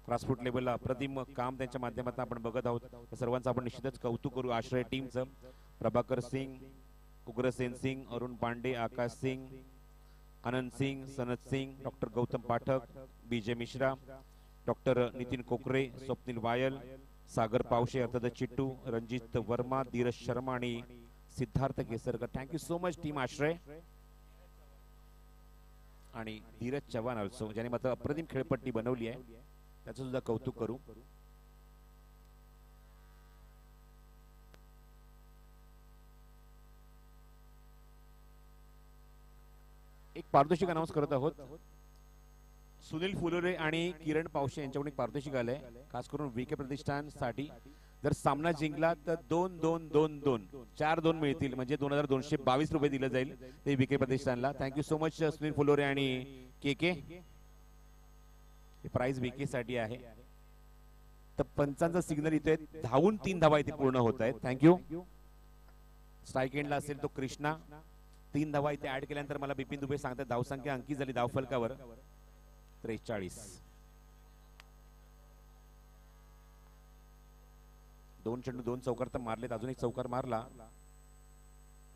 ग्रासरूट लेवलला अप्रतिम काम त्यांच्या माध्यमातून आपण बघत आहोत. त्या सर्वांचं आपण निश्चितच कौतुक करू. आश्रय टीमचं प्रभाकर सिंग, उग्रसेन सिंग, अरुण पांडे, आकाश सिंग, आनंद सिंग, सनत सिंग, डॉक्टर गौतम पाठक, बीजे मिश्रा, डॉक्टर नितीन कोकरे, स्वप्नील वायल, सागर पावशे अर्थात चिट्टू, रणजित वर्मा, धीरज शर्मा आणि Siddharth Kesarkar. Thank you so much team आश्रय. आणि धीरज चव्हाण ऑल्सो ज्याने मात्र अप्रतिम खेळपट्टी बनवली आहे, त्याचं सुद्धा कौतुक करू. एक पारितोषिक अनाउन्स करत आहोत. सुनील फुलोरे आणि किरण पावशे यांच्याकडून एक पारितोषिक आलंय खास करून वीके प्रतिष्ठान साठी. जर सामना जिंकला तर 2-2-2-2 4-2 मिळतील, म्हणजे 2222 रुपये दिले जाईल ते वीके प्रतिष्ठानला. Thank you so much Sunil Phulore आणि के. प्राइज वीके साठी आहे. तर पंचांचा सिग्नल इथे धावून 3 धावा इथे पूर्ण होत आहेत. थँक्यू. स्ट्राईक एंडला असेल तो कृष्णा. 3 धावा इथे ऍड केल्यानंतर मला बिपिन दुबे सांगतात धावसंख्या अंकित झाली धावफलकावर 43. 2 चेंडू 2 चौकार तर मारलेत, अजून एक चौकार मारला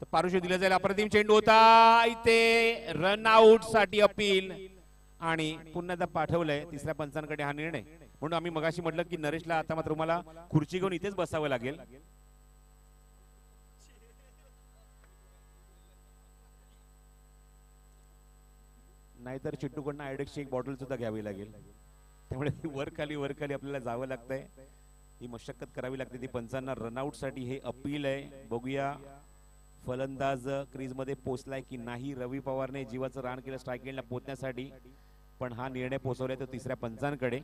तर पारितोषिक दिलं जाईल. अप्रतिम चेंडू होता इथे, रन आउट साठी अपील आणि पुन्हा एकदा पाठवलंय तिसऱ्या पंचांकडे हा निर्णय. म्हणून आम्ही मगाशी म्हटलं की नरेशला आता मात्र तुम्हाला खुर्ची घेऊन इथेच बसावं लागेल. नाहीतर चिट्टूकडनं आयडेक्सची एक बॉटल सुद्धा घ्यावी लागेल. त्यामुळे वर खाली आपल्याला जावं लागतंय, ही मशक्कत करावी लागते. ती पंचांना रनआउट साठी हे अपील आहे. बघूया फलंदाज क्रीज मध्ये पोहोचलाय की नाही. रवी पवारने जीवाचं रान केलं स्ट्राईक एंडला पोहोचण्यासाठी, पण हा निर्णय पोहोचवलाय तो तिसऱ्या पंचांकडे.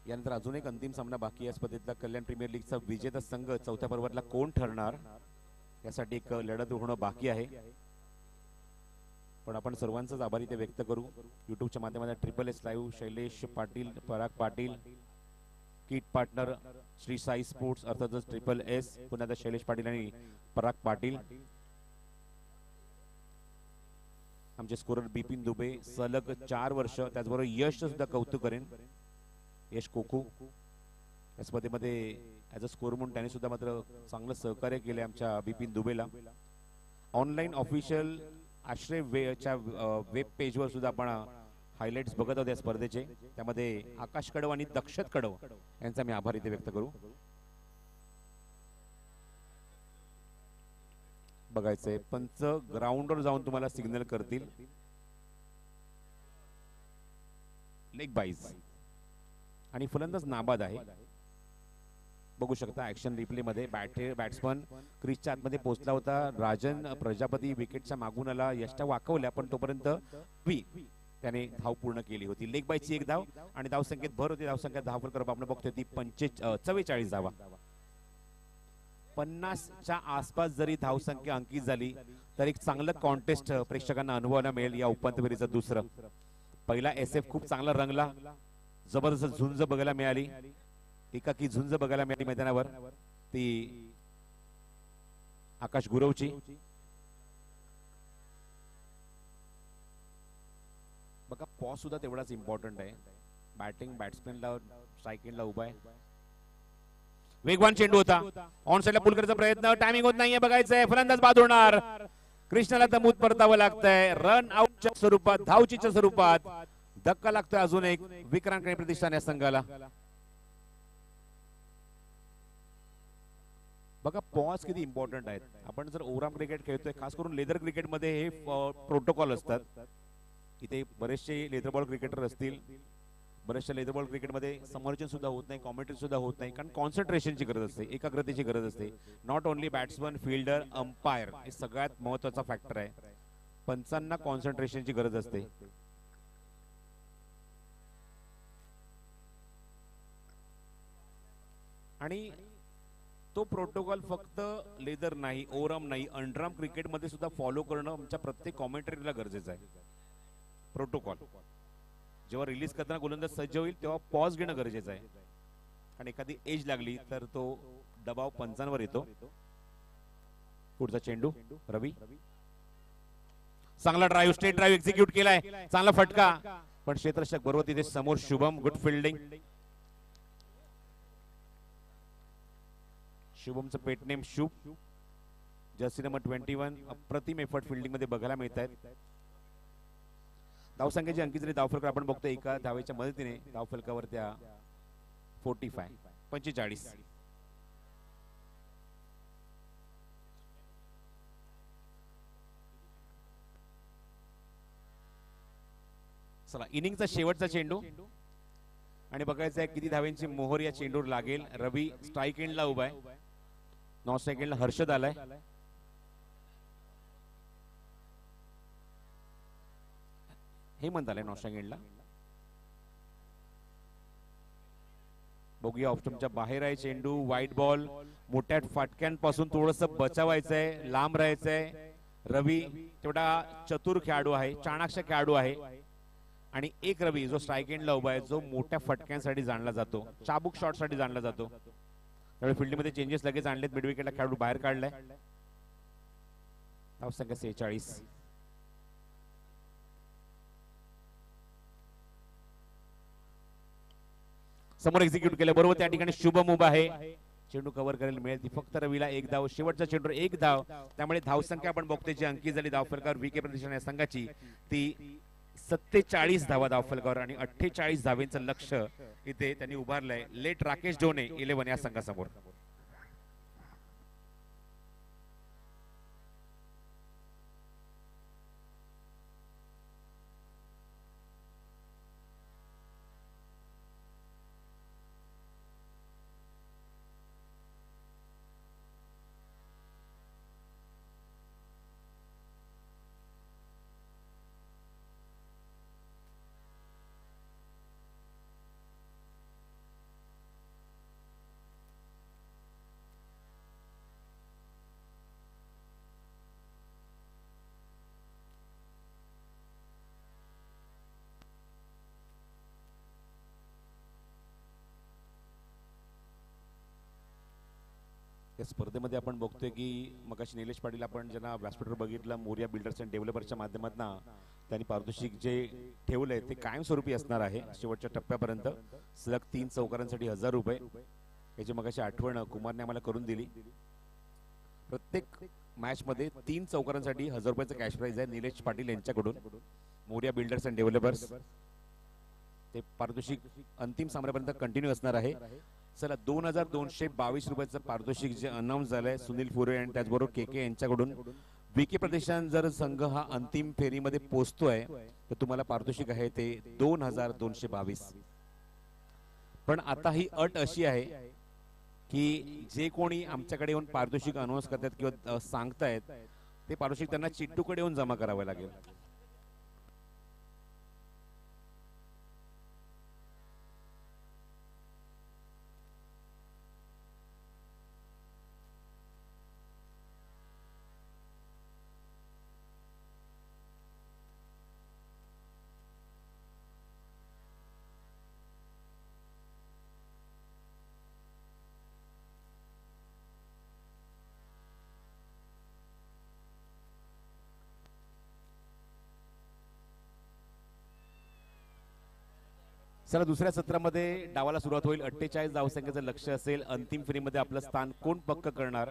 यानंतर अजून एक अंतिम सामना बाकी या स्पर्धेतला. कल्याण प्रीमियर लीगचा विजेता संघ चौथ्या पर्वातला कोण ठरणार यासाठी एक लढत होणं बाकी आहे. पण आपण सर्वांचाच आभारी ते व्यक्त करू. युट्यूबच्या माध्यमातून SSS live, Shailesh Patil, Parag Patil, kit partner Shri Sai Sports अर्थातच SSS, पुन्हा शैलेश पाटील आणि पराग पाटील. आमचे स्कोरर बिपिन दुबे सलग 4 वर्ष, त्याचबरोबर यश सुद्धा कौतुक करेन. यश कोकू या स्पर्धेमध्ये ॲज अ स्कोर म्हणून त्याने सुद्धा मात्र चांगलं सहकार्य केले आमच्या बिपिन दुबेला. ऑनलाईन ऑफिशियल आश्रय वेब पेजवर सुद्धा आपण हायलाइट्स बघत आहोत या स्पर्धेचे. त्यामध्ये आकाश कडव आणि दक्षत कडव यांचा मी आभार इथे व्यक्त करू. बघायचंय पंच ग्राउंडवर जाऊन तुम्हाला सिग्नल करतील. लेग बाईज आणि फलंदाज नाबाद आहे. बघू शकता ऍक्शन रिप्ले मध्ये बॅट्समन क्रीजच्या आतमध्ये पोहोचला होता. राजन प्रजापती विकेटच्या मागून आला, यष्टा वाकवल्या, पण तोपर्यंत त्याने धाव पूर्ण केली होती. लेग बायची एक धाव आणि धावसंख्येत भर होती. धावसंख्या धावफलक आपण बघतोय ती 44 धावा. 50च्या आसपास जरी धावसंख्या अंकित झाली तर एक चांगलं कॉन्टेस्ट प्रेक्षकांना अनुभवायला मिळेल या उपांत्य फेरीचं दुसरं. पहिला SF खूप चांगला रंगला, जबरदस्त झुंज बघायला मिळाली, एकाकी झुंज बघायला मिळाली मैदानावर, ती आकाश गुरवची. बघा पॉज सुद्धा तेवढाच इम्पॉर्टंट आहे. बॅटिंग बॅट्समॅनला स्ट्राईक एंडला उभा आहे. वेगवान चेंडू होता, ऑन साइडला पुल करायचा प्रयत्न, टायमिंग होत नाहीये. बघायचंय फलंदाज बाद होणार. कृष्णाला तमूत परतावं लागतंय. रन आउटच्या स्वरूपात, धावचीच्या स्वरूपात धक्का लागतोय अजून एक विक्रांत प्रतिष्ठान या संघाला. बघा पॉज किती इम्पॉर्टंट आहेत. आपण जर ओव्हरआर्म क्रिकेट खेळतोय, खास करून लेदर क्रिकेट मध्ये हे प्रोटोकॉल असतात. इथे बरेचसे लेदर बॉल क्रिकेटर असतील, बऱ्याचशा लेदर बॉल क्रिकेटमध्ये समालोचन सुद्धा होत नाही, कॉमेंट्री सुद्धा होत नाही, कारण कॉन्सन्ट्रेशनची गरज असते, एकाग्रतेची गरज असते. Not only batsman, fielder, umpire हे सगळ्यात महत्वाचा फॅक्टर आहे. पंचांना कॉन्सन्ट्रेशनची गरज असते. आणि तो प्रोटोकॉल फक्त लेदर नाही, ओरम नाही, अंडरआर्म क्रिकेटमध्ये सुद्धा फॉलो करणं आमच्या प्रत्येक कॉमेंट्रीला गरजेचं आहे. प्रोटोकॉल जेव्हा रिलीज करताना गोलंदाज सज्ज होईल तेव्हा पॉज घेणं गरजेचं आहे, कारण एखादी एज लागली तर तो दबाव पंचांवर येतो. पुढचा चेंडू रवी, चांगला ड्राईव्ह, स्ट्रेट ड्राईव्ह एक्झिक्यूट केलाय, चांगला फटका, पण क्षेत्ररक्षक बरोबर तिथे समोर शुभम, गुड फिल्डिंग. शुभमचं pet name Shubh, jersey number 21. अप्रतिम एफर्ट फिल्डिंग मध्ये बघायला मिळत आहेत. धावसंख्येची अंकी जरी धावफलकावर आपण बघतो, एका धावेच्या मदतीने धावफलकावर त्या 45. चला, इनिंगचा शेवटचा चेंडू आणि बघायचं आहे किती धावेंची मोहर या चेंडूवर लागेल. रवी स्ट्राईक एंडला उभा आहे, 9 सेकंडला हर्षद आलाय. हेमंत आलाय 9 सेकंडला. बघूया, ऑप्शनच्या बाहेर आहे चेंडू, वाईट बॉल. मोठ्या फाटक्यांपासून थोडस बचावायचंय, लांब राहायचंय. रवी तेवढा चतुर खेळाडू आहे, चाणाक्ष खेळाडू आहे. आणि एक रवी जो स्ट्राईक एंडला उभा आहे, जो मोठ्या फटक्यांसाठी जाणला जातो, चाबूक शॉटसाठी जाणला जातो. त्यामुळे फील्डिंगमध्ये चेंजेस लगेच आणलेत, मिड विकेटला खेळाडू बाहेर काढलाय. धावसंख्या 46. समोर एक्झिक्यूट केलं बरोबर, त्या ठिकाणी शुभम उभा आहे. चेंडू कव्हर करायला मिळेल ती फक्त रवीला 1 धाव. शेवटचा चेंडू 1 धाव, त्यामुळे धावसंख्या आपण बघतोय जी अंकी झाली धावफलकावर व्हीके प्रतिष्ठान या संघाची ती 47 धावा धावफलकावर आणि 48 धावेंचं लक्ष्य इथे त्यांनी उभारलंय. लेट राकेश डोने 11 या संघासमोर. या स्पर्धेमध्ये आपण बघतोय की मगाशी निलेश पाटील आपण ज्यांना व्यासपीठावर बघितलं, मोरिया बिल्डर्स अँड डेव्हलपर्सच्या माध्यमातून त्यांनी पारितोषिक जे ठेवलंय ते कायमस्वरूपी असणार आहे शेवटच्या टप्प्यापर्यंत. सलग 3 चौकारांसाठी 1000 रुपये याची मगाशी आठवण कुमारने आम्हाला करून दिली. प्रत्येक मॅच मध्ये 3 चौकारांसाठी 1000 रुपयाचं कॅश प्राइज आहे निलेश पाटील यांच्याकडून, मोरिया बिल्डर्स अँड डेव्हलपर्स. ते पारितोषिक अंतिम सामन्यापर्यंत कंटिन्यू असणार आहे. चला, 2222 रुपयाचं पारितोषिक जे अनाऊन्स झालंय सुनील फुरे आणि त्याचबरोबर के यांच्याकडून. व्हीके प्रतिष्ठान जर संघ हा अंतिम फेरीमध्ये पोहोचतोय तर तुम्हाला पारितोषिक आहे ते 2222. पण आता ही अट अशी आहे की जे कोणी आमच्याकडे येऊन पारितोषिक अनाऊन्स करतात किंवा सांगतायत ते पारितोषिक त्यांना चिट्टूकडे येऊन जमा करावं लागेल. चला, दुसऱ्या सत्रामध्ये डावाला सुरुवात होईल. 48 धावसंख्येचं लक्ष असेल. अंतिम फेरीमध्ये आपलं स्थान कोण पक्क करणार?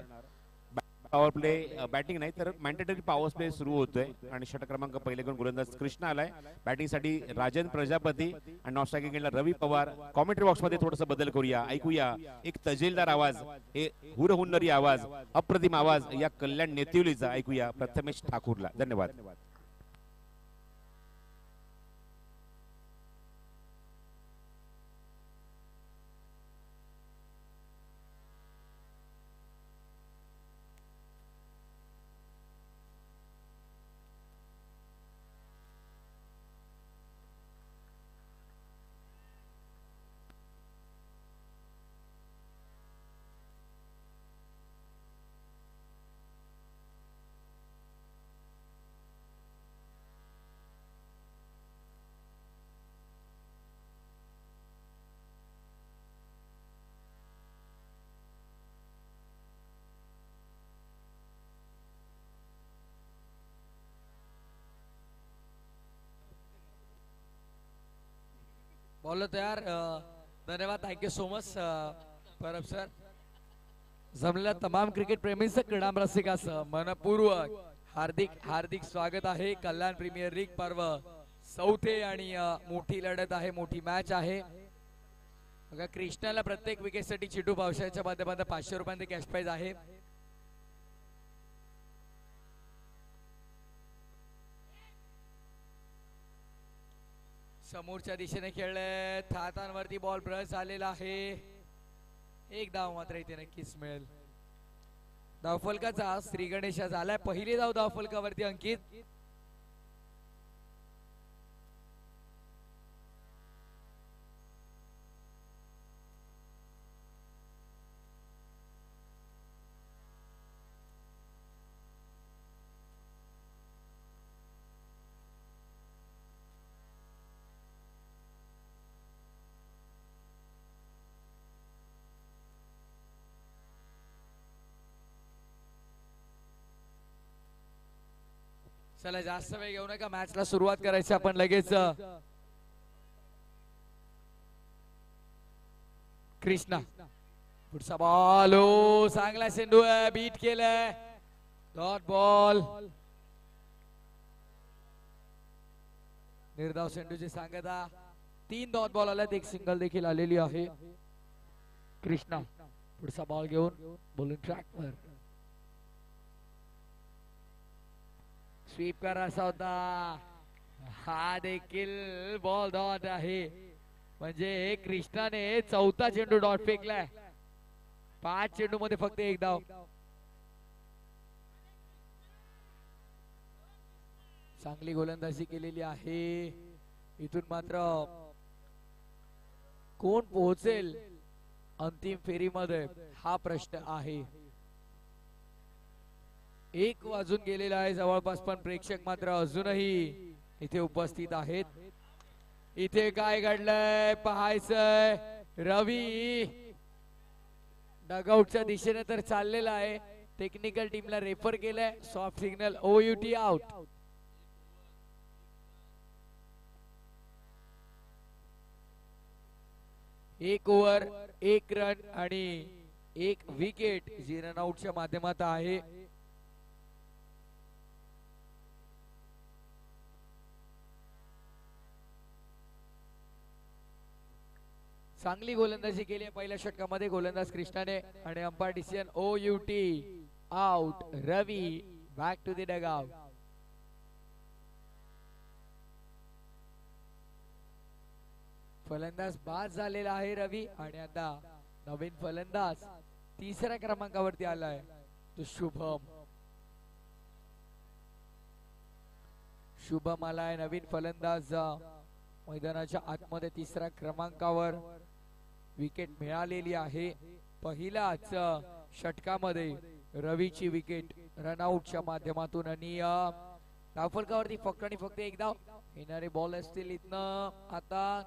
पॉवर प्ले बॅटिंग नाही तर मॅन्डेटरी पॉवर प्ले सुरू होतोय आणि षटक क्रमांक पहिले करून गोलंदाज कृष्णा आलाय. बॅटिंगसाठी राजन प्रजापती आणि नॉन स्ट्रायकिंगला रवी पवार. कॉमेंट्री बॉक्स मध्ये थोडासा बदल करूया, ऐकूया एक तजेलदार आवाज, हे हुरहुन्नरी आवाज, अप्रतिम आवाज या कल्याण नेतिवलीचा ऐकूया प्रथमेश ठाकूरला. धन्यवाद. बॉलर तयार. धन्यवाद, thank you so much Parab sir. जमलेल्या तमाम क्रिकेट प्रेमींचं क्रीडा रसिकाचं मनपूर्वक हार्दिक हार्दिक स्वागत आहे. कल्याण प्रीमियर लीग पर्व चौथे आणि मोठी लढत आहे, मोठी मॅच आहे. बघा कृष्णाला प्रत्येक विकेटसाठी चिटू पावसाच्या माध्यमातून 500 रुपयांचे कॅश प्राइज आहे. समोरच्या दिशेने खेळले, हातांवरती बॉल ब्रश झालेला आहे. एक धाव मात्र इथे नक्कीच मिळेल. धावफलकाचा श्री गणेशा झालाय. पहिली धाव धावफलकावरती अंकित. चला जास्त वेळ घेऊ नका, मॅचला सुरुवात करायची आपण लगेच. कृष्णा पुढचा बॉल, ओ चांगला चेंडू आहे, बीट केलाय. Dot ball. निर्धाव चेंडूची सांगता. 3 डॉट बॉल आल्यात, एक सिंगल देखील आलेली आहे. कृष्णा पुढचा बॉल घेऊन बॉलिंग ट्रॅकवर स्वीप करायचा होता. हा देखील बॉल डॉट आहे. म्हणजे कृष्णाने चौथा चेंडू डॉट फेकलाय. 5 चेंडू मध्ये फक्त एक धाव. चांगली गोलंदाजी केलेली आहे. इथून मात्र कोण पोहोचेल अंतिम फेरीमध्ये हा प्रश्न आहे. 1 वाजून गेलेला आहे जवळपास, पण प्रेक्षक मात्र अजूनही इथे उपस्थित आहेत. इथे काय घडलंय पाहायचंय. रवी डगआउटच्या दिशेने तर चाललेला आहे. टेक्निकल टीमला रेफर केलंय. Soft signal, OUT out. एक ओव्हर 1 रन आणि 1 विकेट जी रनआउटच्या माध्यमात आहे. चांगली गोलंदाजी केली आहे पहिल्या षटकामध्ये गोलंदाज कृष्णाने. आणि umpire decision OUT out. Ravi back to the dugout. फलंदाज बाद झालेला आहे रवी. आणि आता नवीन फलंदाज 3ऱ्या क्रमांकावरती आलाय तो शुभम. शुभम आलाय नवीन फलंदाज मैदानाच्या आतमध्ये 3ऱ्या क्रमांकावर. विकेट मिळालेली आहे. पहिल्याच षटकामध्ये रवीची विकेट रनआउटच्या माध्यमातून. आणि धावफलकावरती फक्त आणि फक्त एक धाव. येणारे बॉल असतील इथनं आता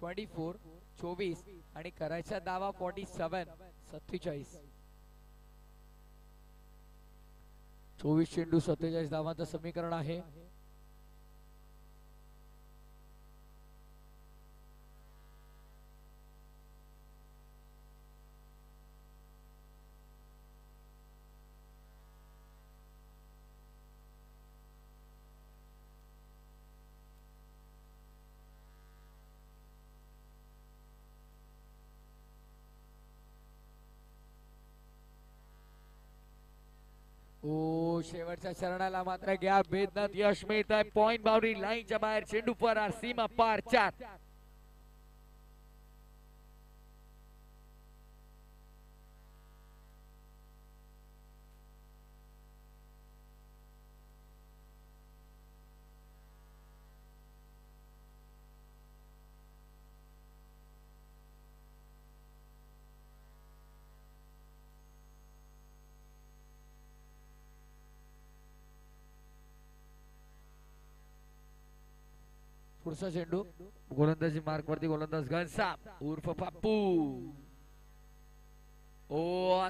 24 आणि करायचा दावा 47. 24 चेंडू 47 धावांचं समीकरण आहे. शेवटच्या चरणाला मात्र गॅप भेदण्यात यश मिळत आहे. पॉइंट बाउंड्री लाईनच्या बाहेर चेंडू फरार, सीमा पार 4. पुढचा चेंडू गोलंदाजी मार्क वरती गोलंदाज घनसाम उर्फ पप्पू.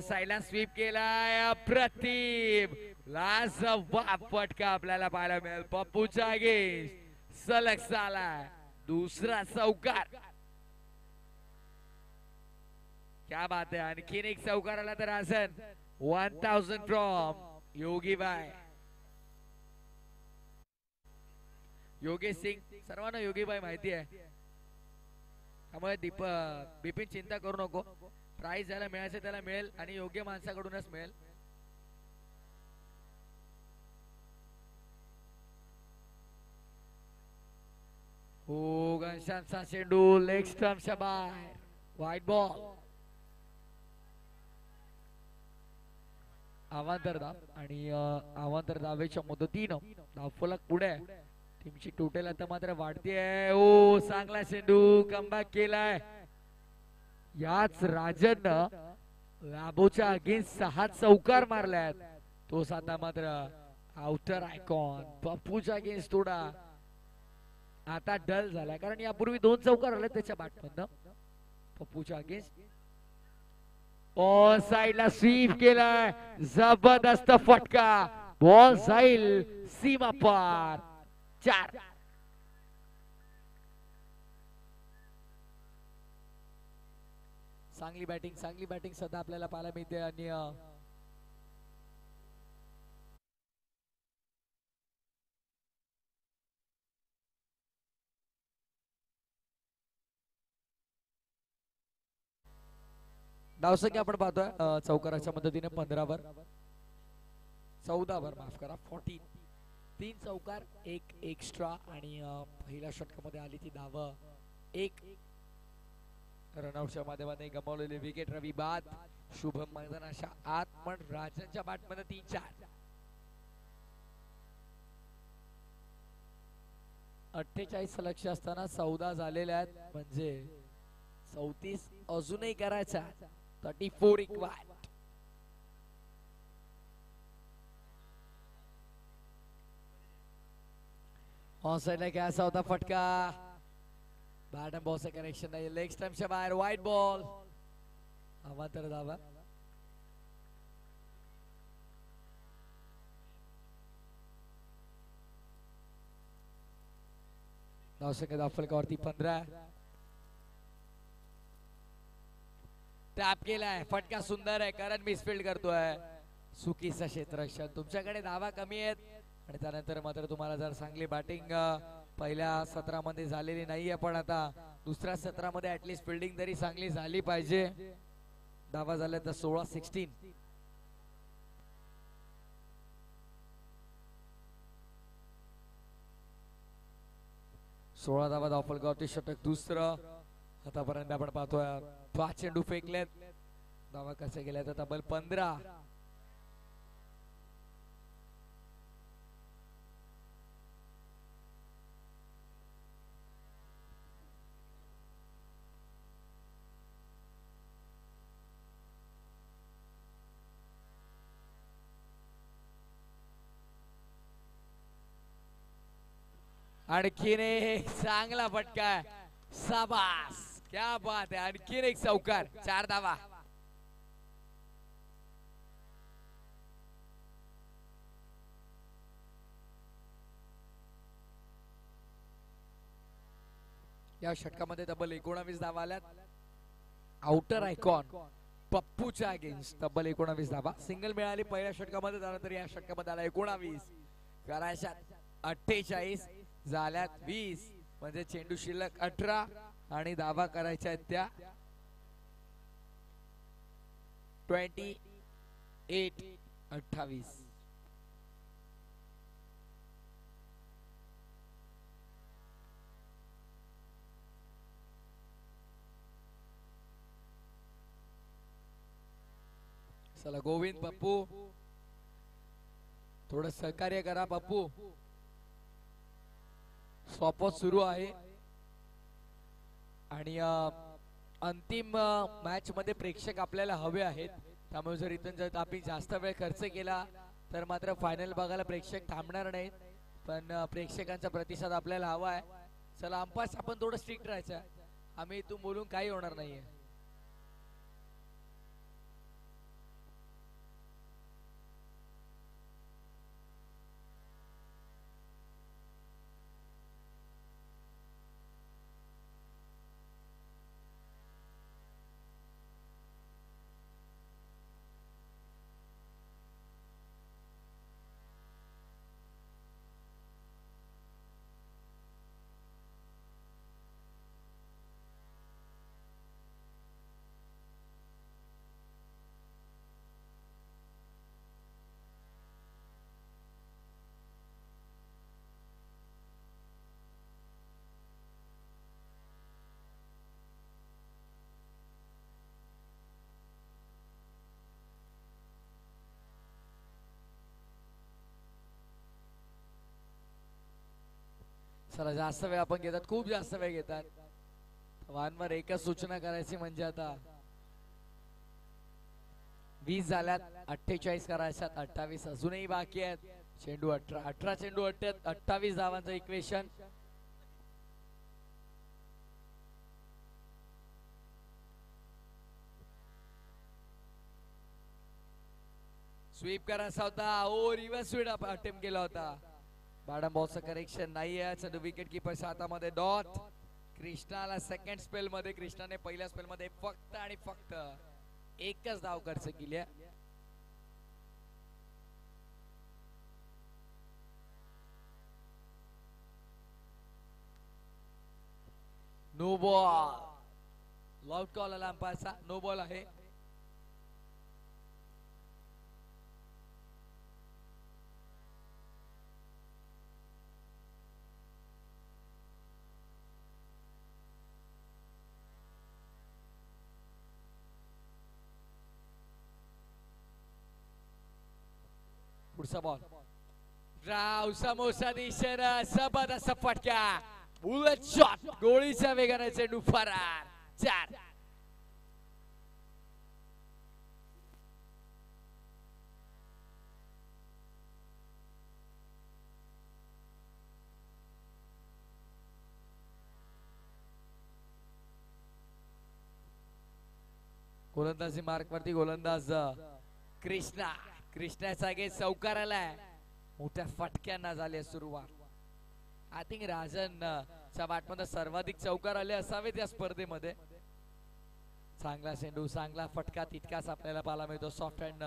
साईला स्वीप केलाय. अप्रतिम लाजवाब फटका आपल्याला पाहायला मिळेल. पप्पूच्या अगेन्स्ट सलग झाला दुसरा चौकार. क्या बात आहे. आणखीन एक चौकार आला तर आसन 1000 फ्रॉम योगीबाई. योगेश सिंग, सर्वांना योगीबाई माहिती आहे, त्यामुळे बिपिन चिंता करू नको. प्राइज ज्याला मिळायचं त्याला मिळेल आणि योग्य माणसाकडूनच मिळेल. हो, घनश्यामचा चेंडू लेग स्टंपच्या बाहेर, व्हाईट बॉल. अवांतर धाव आणि अवांतर धावेच्या मुदतीनं धावफलक पुढे. टीमची टोटल आता मात्र वाढतीये. ओ, चांगला चेंडू, कमबॅक केलाय. याच राजननं लाबोच्या अगेन्स्ट 6 चौकार मारल्यात. तो आता मात्र आउटर आयकॉन पप्पूच्या अगेन्स्ट थोडा आता डल झालाय, कारण यापूर्वी 2 चौकार आले त्याच्या बॅटमधनं पप्पूच्या अगेन्स्ट. ऑन साइडला स्वीप केलाय, जबरदस्त फटका. बॉल जाईल सीमा पार. 4. चांगली बॅटिंग सध्या आपल्याला पाहायला मिळते. आणि धावसंख्या आपण पाहतोय चौकाराच्या मदतीने 15 वर माफ करा 14. 3 चौकार, 1 एक्स्ट्रा आणि पहिल्या षटकामध्ये आली ती धाव 1. रनआउटच्या माध्यमाने गमावलेली विकेट रवी बाद. शुभम मैदानाच्या आत, पण राजनच्या बॅटमध्ये 3-4. 48 लक्ष असताना 14 झालेल्या आहेत, म्हणजे 34 अजूनही करायचा. 34 रिक्वायर्ड. ऑन साइडला घ्यायचा होता फटका. बॅट अँड बॉलचं कनेक्शन नाही. लेग स्टंपच्या बाहेर, व्हाईट बॉल. अवांतर धावा. धावसंख्या धावफलकावरती 15. टॅप केलाय, फटका सुंदर आहे, कारण मिसफिल्ड करतोय. चुकीचं क्षेत्ररक्षण. तुमच्याकडे धावा कमी आहेत आणि त्यानंतर मात्र तुम्हाला जर चांगली बॅटिंग पहिल्या सत्रामध्ये झालेली नाहीये, पण आता दुसऱ्या सत्रामध्ये ऍटलीस्ट फिल्डिंग तरी चांगली झाली पाहिजे. धावा झाल्या तर 16-16. सोळा धावा धावफलकावरती षटक दुसरं. आतापर्यंत आपण पाहतोय 5 चेंडू फेकलेत, धावा कसे गेल्या तर तब्बल 15. आणखीन एक चांगला फटका. शाबास, क्या बात आहे. आणखीन एक चौकार, 4 धावा. या षटकामध्ये तब्बल 19 धावा आल्यात. आउटर आयकॉन पप्पूच्या अगेन्स्ट तब्बल 19 धावा. सिंगल मिळाली पहिल्या षटकामध्ये, त्यानंतर या षटकामध्ये आला 19. करायच्या 48 झाल्यात 20, म्हणजे चेंडू शिल्लक 18 आणि धावा करायच्या आहेत त्या 28. चला गोविंद पप्पू, थोडं सहकार्य करा पप्पू. सॉपॉट सुरू आहे आणि अंतिम मॅच मध्ये प्रेक्षक आपल्याला हवे आहेत, त्यामुळे जर इथून जर आपण जास्त वेळ खर्च केला तर मात्र फायनल बघायला प्रेक्षक थांबणार नाहीत. पण प्रेक्षकांचा प्रतिसाद आपल्याला हवा आहे. चला अंपायर्स आपण थोडं स्ट्रिक्ट राहायचं, आम्ही इथून बोलून काही होणार नाहीये. चला जास्त वेळ आपण घेतात, खूप जास्त वेळ घेतात. वारंवार एकच सूचना करायची म्हणजे आता 20 झाल्यात, 48 करायच्यात, 28 अजूनही बाकी आहेत. चेंडू 18 चेंडू 28 धावांचं इक्वेशन. स्वीप करायचा होता, ओ रिव्हर्स स्वीप अटेम्प्ट केला होता. बॅडम बॉलचं करेक्शन नाही आहे. विकेट किपरच्या हातामध्ये डॉट. कृष्णाला सेकंड स्पेल मध्ये, कृष्णाने पहिल्या स्पेल मध्ये फक्त आणि फक्त एकच धाव खर्च केली आहे. No ball. लॉट कॉल आला अंपायरचा, नो बॉल आहे. पुढचा बॉल. राव समोसा दिशेनं जबरदस्त फटका. बुलेट शॉट, गोळीच्या वेगाने चेंडू फरार. 4. गोलंदाजी मार्क वरती गोलंदाज कृष्णा. कृष्णाचा गे चौकार आलाय. मोठ्या फटक्यांना झाली सुरुवात. आय थिंक राजन च्या बॅटमध्ये सर्वाधिक चौकार आले असावेत या स्पर्धेमध्ये. चांगला चेंडू, चांगला फटका, तितकाच आपल्याला पाहायला मिळतो सॉफ्ट हँड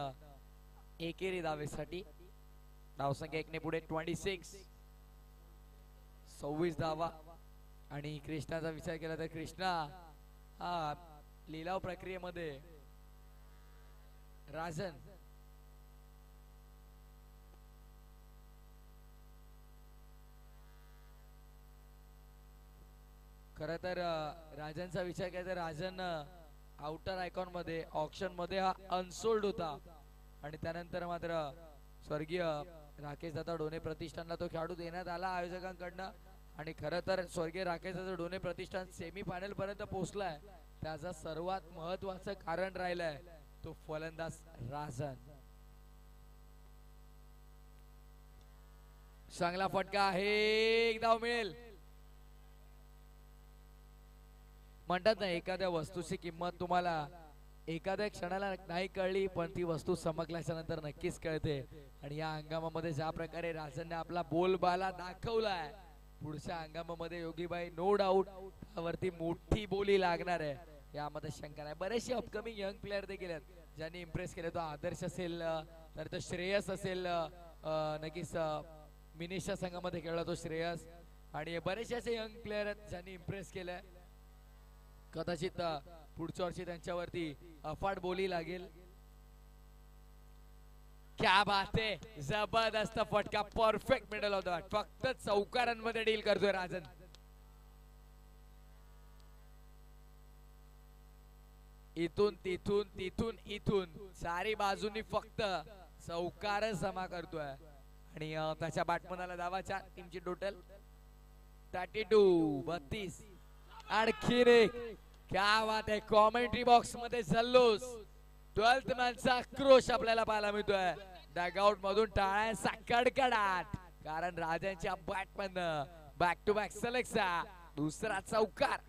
एकेरी धावेसाठी. धावसंख्या 1 ने पुढे 26. 26 धावा. आणि कृष्णाचा विचार केला तर कृष्णा हा लिलाव प्रक्रियेमध्ये राजन खरं तर राजनचा विचार केला तर राजन आउटर आयकॉन मध्ये ऑक्शन मध्ये हा अनसोल्ड होता. आणि त्यानंतर मात्र स्वर्गीय राकेश दादा डोने प्रतिष्ठानला तो खेळाडू देण्यात आला आयोजकांकडनं. आणि खरं तर स्वर्गीय राकेश दादा डोने प्रतिष्ठान सेमीफायनल पर्यंत पोहोचलाय. त्याचं सर्वात महत्वाचं कारण राहिलंय तो फलंदाज राजन. चांगला फटका आहे, एक धाव मिळेल. म्हणतात ना एखाद्या वस्तूची किंमत तुम्हाला एखाद्या क्षणाला नाही कळली, पण ती वस्तू चमकल्याच्या नंतर नक्कीच कळते. आणि या हंगामामध्ये ज्या प्रकारे राजनने आपला बोलबाला दाखवलाय, पुढच्या हंगामामध्ये योगीबाई नो डाऊट त्यावरती मोठी बोली लागणार आहे, यामध्ये शंका नाही. बरेचसे अपकमिंग यंग प्लेअर देखील आहेत ज्यांनी इम्प्रेस केले. तो आदर्श असेल, तर तो श्रेयस असेल, नक्कीच मिनिशच्या संघामध्ये खेळला तो श्रेयस. आणि बरेचसे असे यंग प्लेअर आहेत ज्यांनी इम्प्रेस केलंय. कदाचित पुढच्या वर्षी त्यांच्यावरती अफाट बोली लागेल. क्या बात आहे, जबरदस्त फटका, perfect middle of the bat. फक्त चौकारांमध्ये डील करतोय राजन. इथून तिथून तिथून इथून चारी बाजूनी फक्त चौकार जमा करतोय. आणि त्याच्या बॅटमनाला धावाच्या टीमची टोटल 32. आणखी एक, क्या बात आहे, कॉमेंट्री बॉक्स मध्ये जल्लोष, 12th मॅनचा आक्रोश आपल्याला पाहायला मिळतोय. डगआउट मधून टाळ्यांचा कडकडाट, कारण राजांच्या बॅटमन बॅक टू बॅक सलगचा दुसरा चौकार.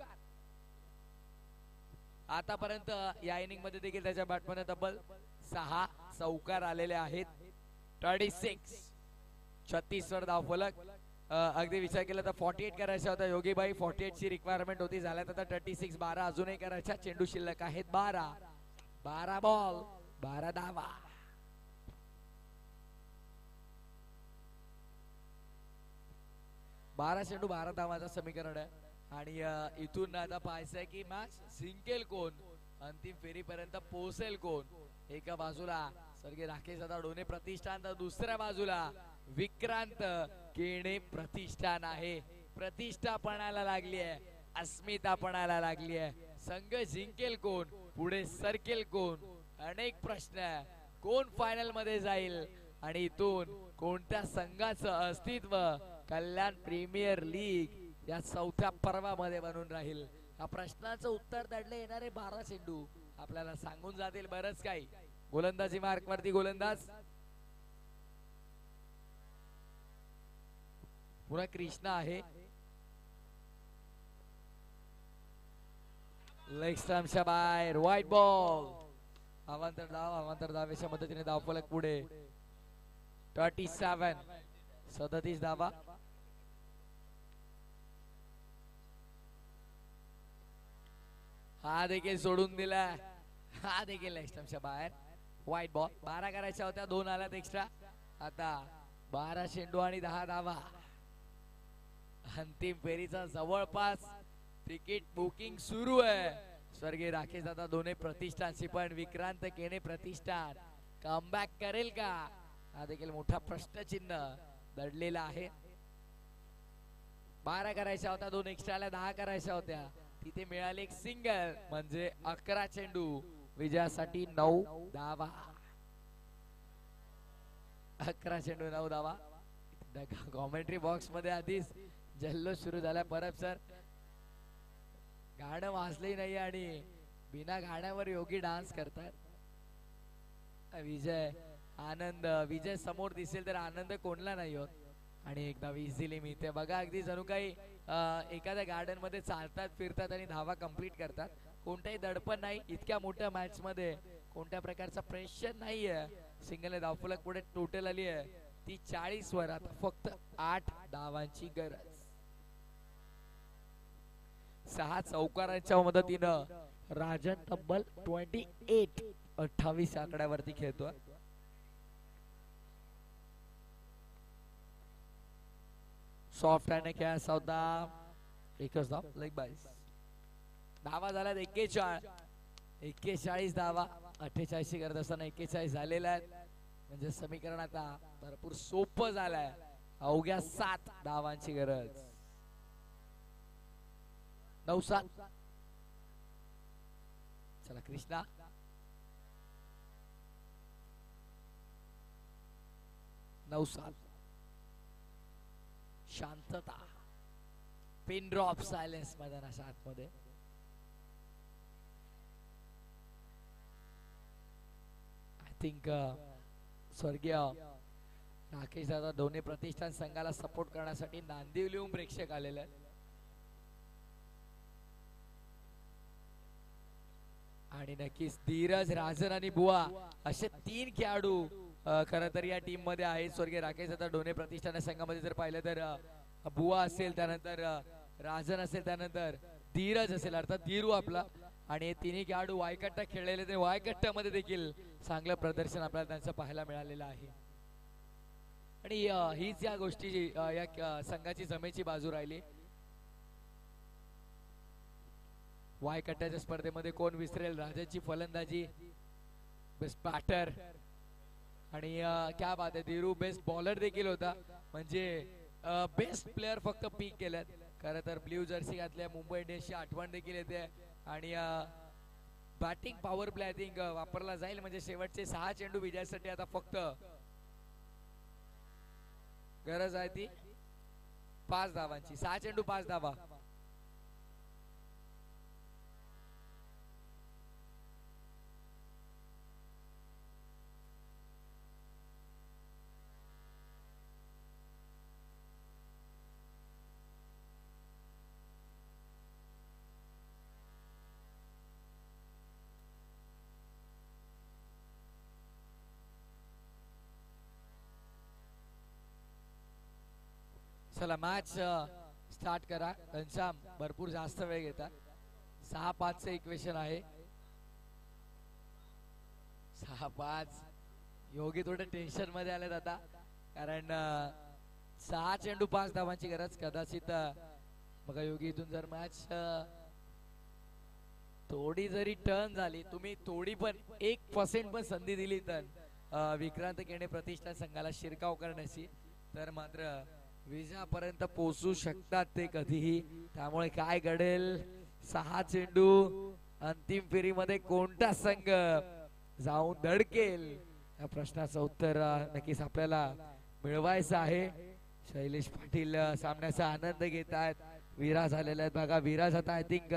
आतापर्यंत या इनिंग मध्ये देखील त्याच्या बॅटमन तब्बल 6 चौकार आलेले आहेत. 36 वर धावफलक. अगदी विचार केला तर 48 करायचा होता योगीबाई, 48 ची रिक्वायरमेंट होती. झाल्यात आता 36, 12 अजूनही करायच्या. चेंडू शिल्लक आहेत 12 बॉल 12 धावा. बारा चेंडू 12 धावांचं समीकरण आहे. आणि इथून आता पाहायचंय की मॅच जिंकेल कोण, अंतिम फेरीपर्यंत पोहोचेल कोण. एका बाजूला स्वर्गीय राकेश दादा डोने प्रतिष्ठान, तर दुसऱ्या बाजूला विक्रांत केणे प्रतिष्ठान आहे. प्रतिष्ठा पणाला लागली आहे, अस्मिता पणाला लागली आहे. संघ जिंकेल कोण, पुढे सरकेल कोण, अनेक प्रश्न. कोण फायनल मध्ये जाईल आणि इथून कोणत्या संघाचं अस्तित्व कल्याण प्रीमियर लीग या चौथ्या पर्वामध्ये बनून राहील. या प्रश्नाचं उत्तर दडले येणारे 12 चेंडू आपल्याला सांगून जातील बरंच काही. गोलंदाजी मार्क वरती गोलंदाज पुरा कृष्णा आहे. लेग स्टंपच्या बाहेर व्हाईट बॉल. अवांतर धावेच्या मदतीने धावफलक पुढे 37 धावा. हा देखील सोडून दिला. हा देखील लेग स्टंपच्या बाहेर व्हाईट बॉल. 12 करायच्या होत्या, 2 आल्यात एक्स्ट्रा. आता 12 चेंडू आणि 10 धावा. अंतिम फेरीचा जवळपास तिकीट बुकिंग सुरू आहे. स्वर्गीय राकेश दादा दोन्ही प्रतिष्ठानशी, पण विक्रांत केने प्रतिष्ठान कमबॅक करेल का, हा देखील मोठा प्रश्नचिन्ह दडलेला आहे. 12 करायच्या होत्या, 2 एक्स्ट्राला 10 करायच्या होत्या. तिथे मिळाले एक सिंगल, म्हणजे 11 चेंडू विजयासाठी 9 धावा. 11 चेंडू 9 धावा. कॉमेंट्री बॉक्स मध्ये आधीच जल्लोष सुरू झाला. परब सर गाणं वाजलंही नाही आणि बिना गाण्यावर योगी डान्स करतात. विजय आनंद, विजय समोर दिसेल तर आनंद कोणला नाही होत. आणि एकदा इझिली मी ते बघा, अगदी जणू काही एखाद्या गार्डन मध्ये चालतात फिरतात आणि धावा कंप्लीट करतात. कोणताही दडपण नाही. इतक्या मोठ्या मॅच मध्ये कोणत्या प्रकारचा प्रेशर नाहीये. सिंगल धावफलक पुढे टोटल आली आहे ती 40 वर. आता फक्त 8 धावांची गरज. 6 चौकारांच्या मदतीनं राजन तब्बल 28 आकड्यावरती खेळतोय. सॉफ्ट हँड खेळायचा होता. एकच धाव, लेग बाईस. धावा झाल्यात 41 धावा. 48 ची गरज असताना 41 झालेल्या आहेत. म्हणजे समीकरण आता भरपूर सोपं झालंय. अवघ्या 7 धावांची गरज. 9-7. चला कृष्णा. 9-7. शांतता. पिन ड्रॉप सायलेन्स मैदानाच्या आतमध्ये. आय थिंक स्वर्गीय राकेश दादा दोन्ही प्रतिष्ठान संघाला सपोर्ट करण्यासाठी नांदिवलीहून प्रेक्षक आलेले आहेत. आणि नक्कीच धीरज, राजन आणि बुवा असे 3 खेळाडू खरं तर या टीम मध्ये आहेत. स्वर्गीय राकेश दादा डोने प्रतिष्ठान संघामध्ये जर पाहिलं तर बुवा असेल, त्यानंतर राजन असेल, त्यानंतर धीरज असेल, अर्थात धीरू आपला. आणि हे तिन्ही खेळाडू वायकट्टा खेळलेले, ते वायकट्ट्यामध्ये देखील चांगलं प्रदर्शन आपल्याला त्यांचं पाहायला मिळालेलं आहे. आणि हीच या गोष्टीची या संघाची जमेची बाजू राहिली. वायकट्ट्याच्या स्पर्धेमध्ये कोण विसरेल. राजाची फलंदाजी, बेस्ट बॅटर. आणि क्या बात आहे, धीरू बेस्ट बॉलर देखील होता. म्हणजे बेस्ट प्लेअर फक्त पीक केल्यात. खरं तर ब्ल्यू जर्सी घातल्या मुंबई इंडियन्सची आठवण देखील येते. आणि batting power play I think वापरला जाईल. म्हणजे शेवटचे 6 चेंडू विजयासाठी आता फक्त गरज आहे ती 5 धावांची. 6 चेंडू 5 धावा. चला मॅच स्टार्ट करा. घनश्याम भरपूर जास्त वेळ घेतात. 6-5 चे इक्वेशन आहे. 6-5. योगी थोडे टेन्शन मध्ये आलेत आता, कारण 6 चेंडू 5 धावांची गरज. कदाचित बघा योगी इथून जर मॅच थोडी जरी टर्न झाली, तुम्ही थोडी पण 1% पण संधी दिली तर विक्रांत केणे प्रतिष्ठान संघाला शिरकाव करण्याची, तर मात्र विजयापर्यंत पोहोचू शकतात ते कधीही. त्यामुळे काय घडेल, 6 चेंडू अंतिम फेरीमध्ये कोणता संघ जाऊन धडकेल या प्रश्नाचं उत्तर नक्कीच आपल्याला मिळवायचं आहे. शैलेश पाटील सामन्याचा आनंद घेत आहेत. विराज आलेले आहेत बघा. विराज आता आय थिंक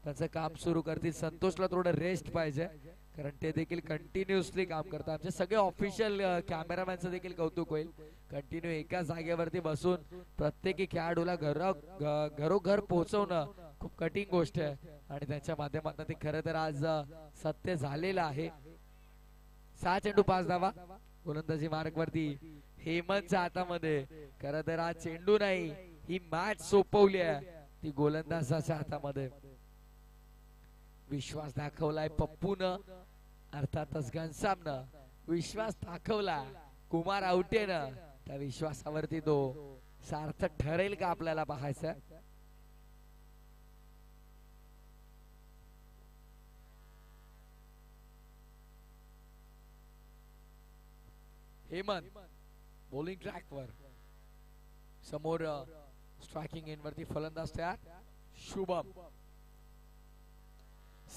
त्याचं काम सुरू करतील. संतोषला थोडं रेस्ट पाहिजे कारण ते देखील कंटिन्युअसली काम करतात. आमचे सगळे ऑफिशियल कॅमेरामॅनचं देखील कौतुक होईल. कंटिन्यू एका जागेवरती बसून प्रत्येकी खेळाडूला घरोघर पोहोचवणं खूप कठीण गोष्ट आहे आणि त्यांच्या माध्यमातून ते खरं तर आज सत्य झालेलं आहे. 6 चेंडू 5 धावा. गोलंदाजी मार्ग वरती हेमंतच्या हातामध्ये. खरं तर आज चेंडू नाही, ही मॅच सोपवली आहे ती गोलंदाजाच्या हातामध्ये. विश्वास दाखवलाय पप्पूनं, अर्थातच घनसामनं विश्वास दाखवला. कुमार आवटेनं त्या विश्वासावरती तो सार्थक ठरेल का आपल्याला पाहायचं. हेमंत बॉलिंग ट्रॅक वर. समोर स्ट्रायकिंग एंड वरती फलंदाज तयार. शुभम.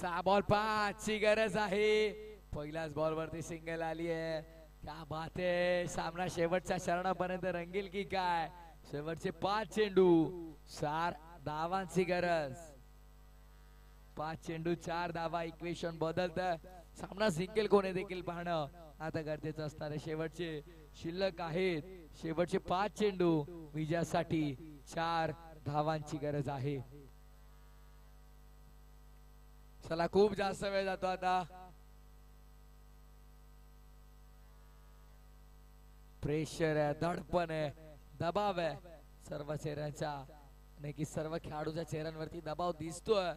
6 बॉल 5 ची गरज आहे. पहिल्याच बॉल वरती सिंगल आली आहे. क्या बात आहे. सामना शेवटच्या चरणापर्यंत रंगील की काय. शेवटचे 5 चेंडू 4 धावांची गरज. 5 चेंडू 4 धावा. इक्वेशन बदलत. सामना जिंकेल कोणी देखील पाहणं आता गरजेचं असणार आहे. शेवटचे शिल्लक आहेत. शेवटचे 5 चेंडू विजयासाठी 4 धावांची गरज आहे. चला खूप जास्त वेळ जातो आता. प्रेशर आहे, दडपण आहे, दबाव आहे सर्व चेहऱ्यांच्या. नक्की सर्व खेळाडूच्या चेहऱ्यांवरती दबाव दिसतोय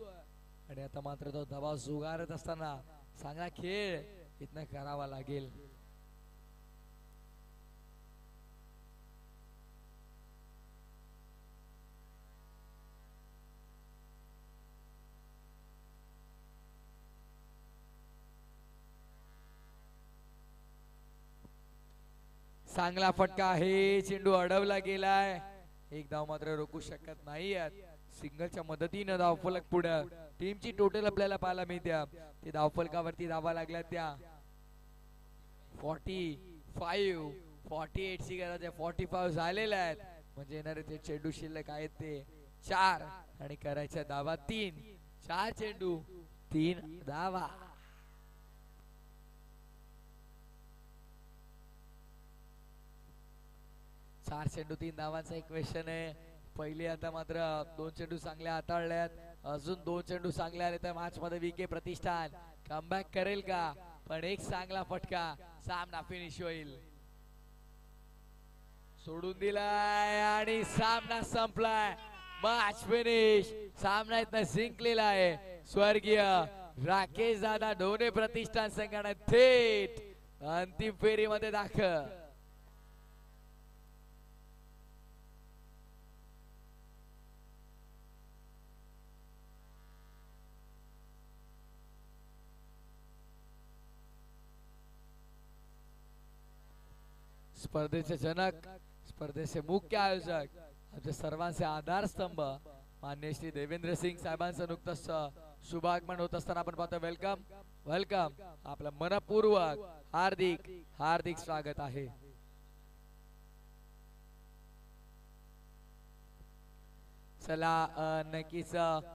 आणि आता मात्र तो दबाव झुगारत असताना चांगला खेळ इथनं करावा लागेल. चांगला फटका आहे. चेंडू अडवला गेलाय. एक धाव मात्र रोखू शकत नाही. सिंगलच्या मदतीनं धावफलक पुढे. टीमची टोटल आपल्याला पाहायला मिळते. ते धावफलकावरती धावा लागल्या त्या 45 48 ची गरज आहे. 45 झालेल्या आहेत म्हणजे येणारे ते चेंडू शिल्लक आहेत ते 4 आणि करायच्या धावा 3. 4 चेंडू 3 धावा. चार चेंडू 3 धावांचा इक्वेशन आहे. पहिले आता मात्र 2 चेंडू चांगले हाताळल्यात. अजून 2 चेंडू चांगले आले तर मॅच मध्ये विके प्रतिष्ठान कमबॅक करेल का. पण एक चांगला फटका सामना फिनिश होईल. सोडून दिलाय आणि सामना संपलाय. Match finish. सामना इथं जिंकलेला आहे. स्वर्गीय राकेश दादा ढोणे प्रतिष्ठान संघाने थेट अंतिम फेरीमध्ये दाखल. स्पर्धेचे जनक, स्पर्धेचे मुख्य आयोजक, आमचे सर्वांचे आधारस्तंभ माननीय श्री देवेंद्र सिंग साहेबांचं नुकतंच शुभागमन होत असताना आपण पाहतो. Welcome welcome. आपलं मनपूर्वक हार्दिक हार्दिक स्वागत आहे. चला नक्कीच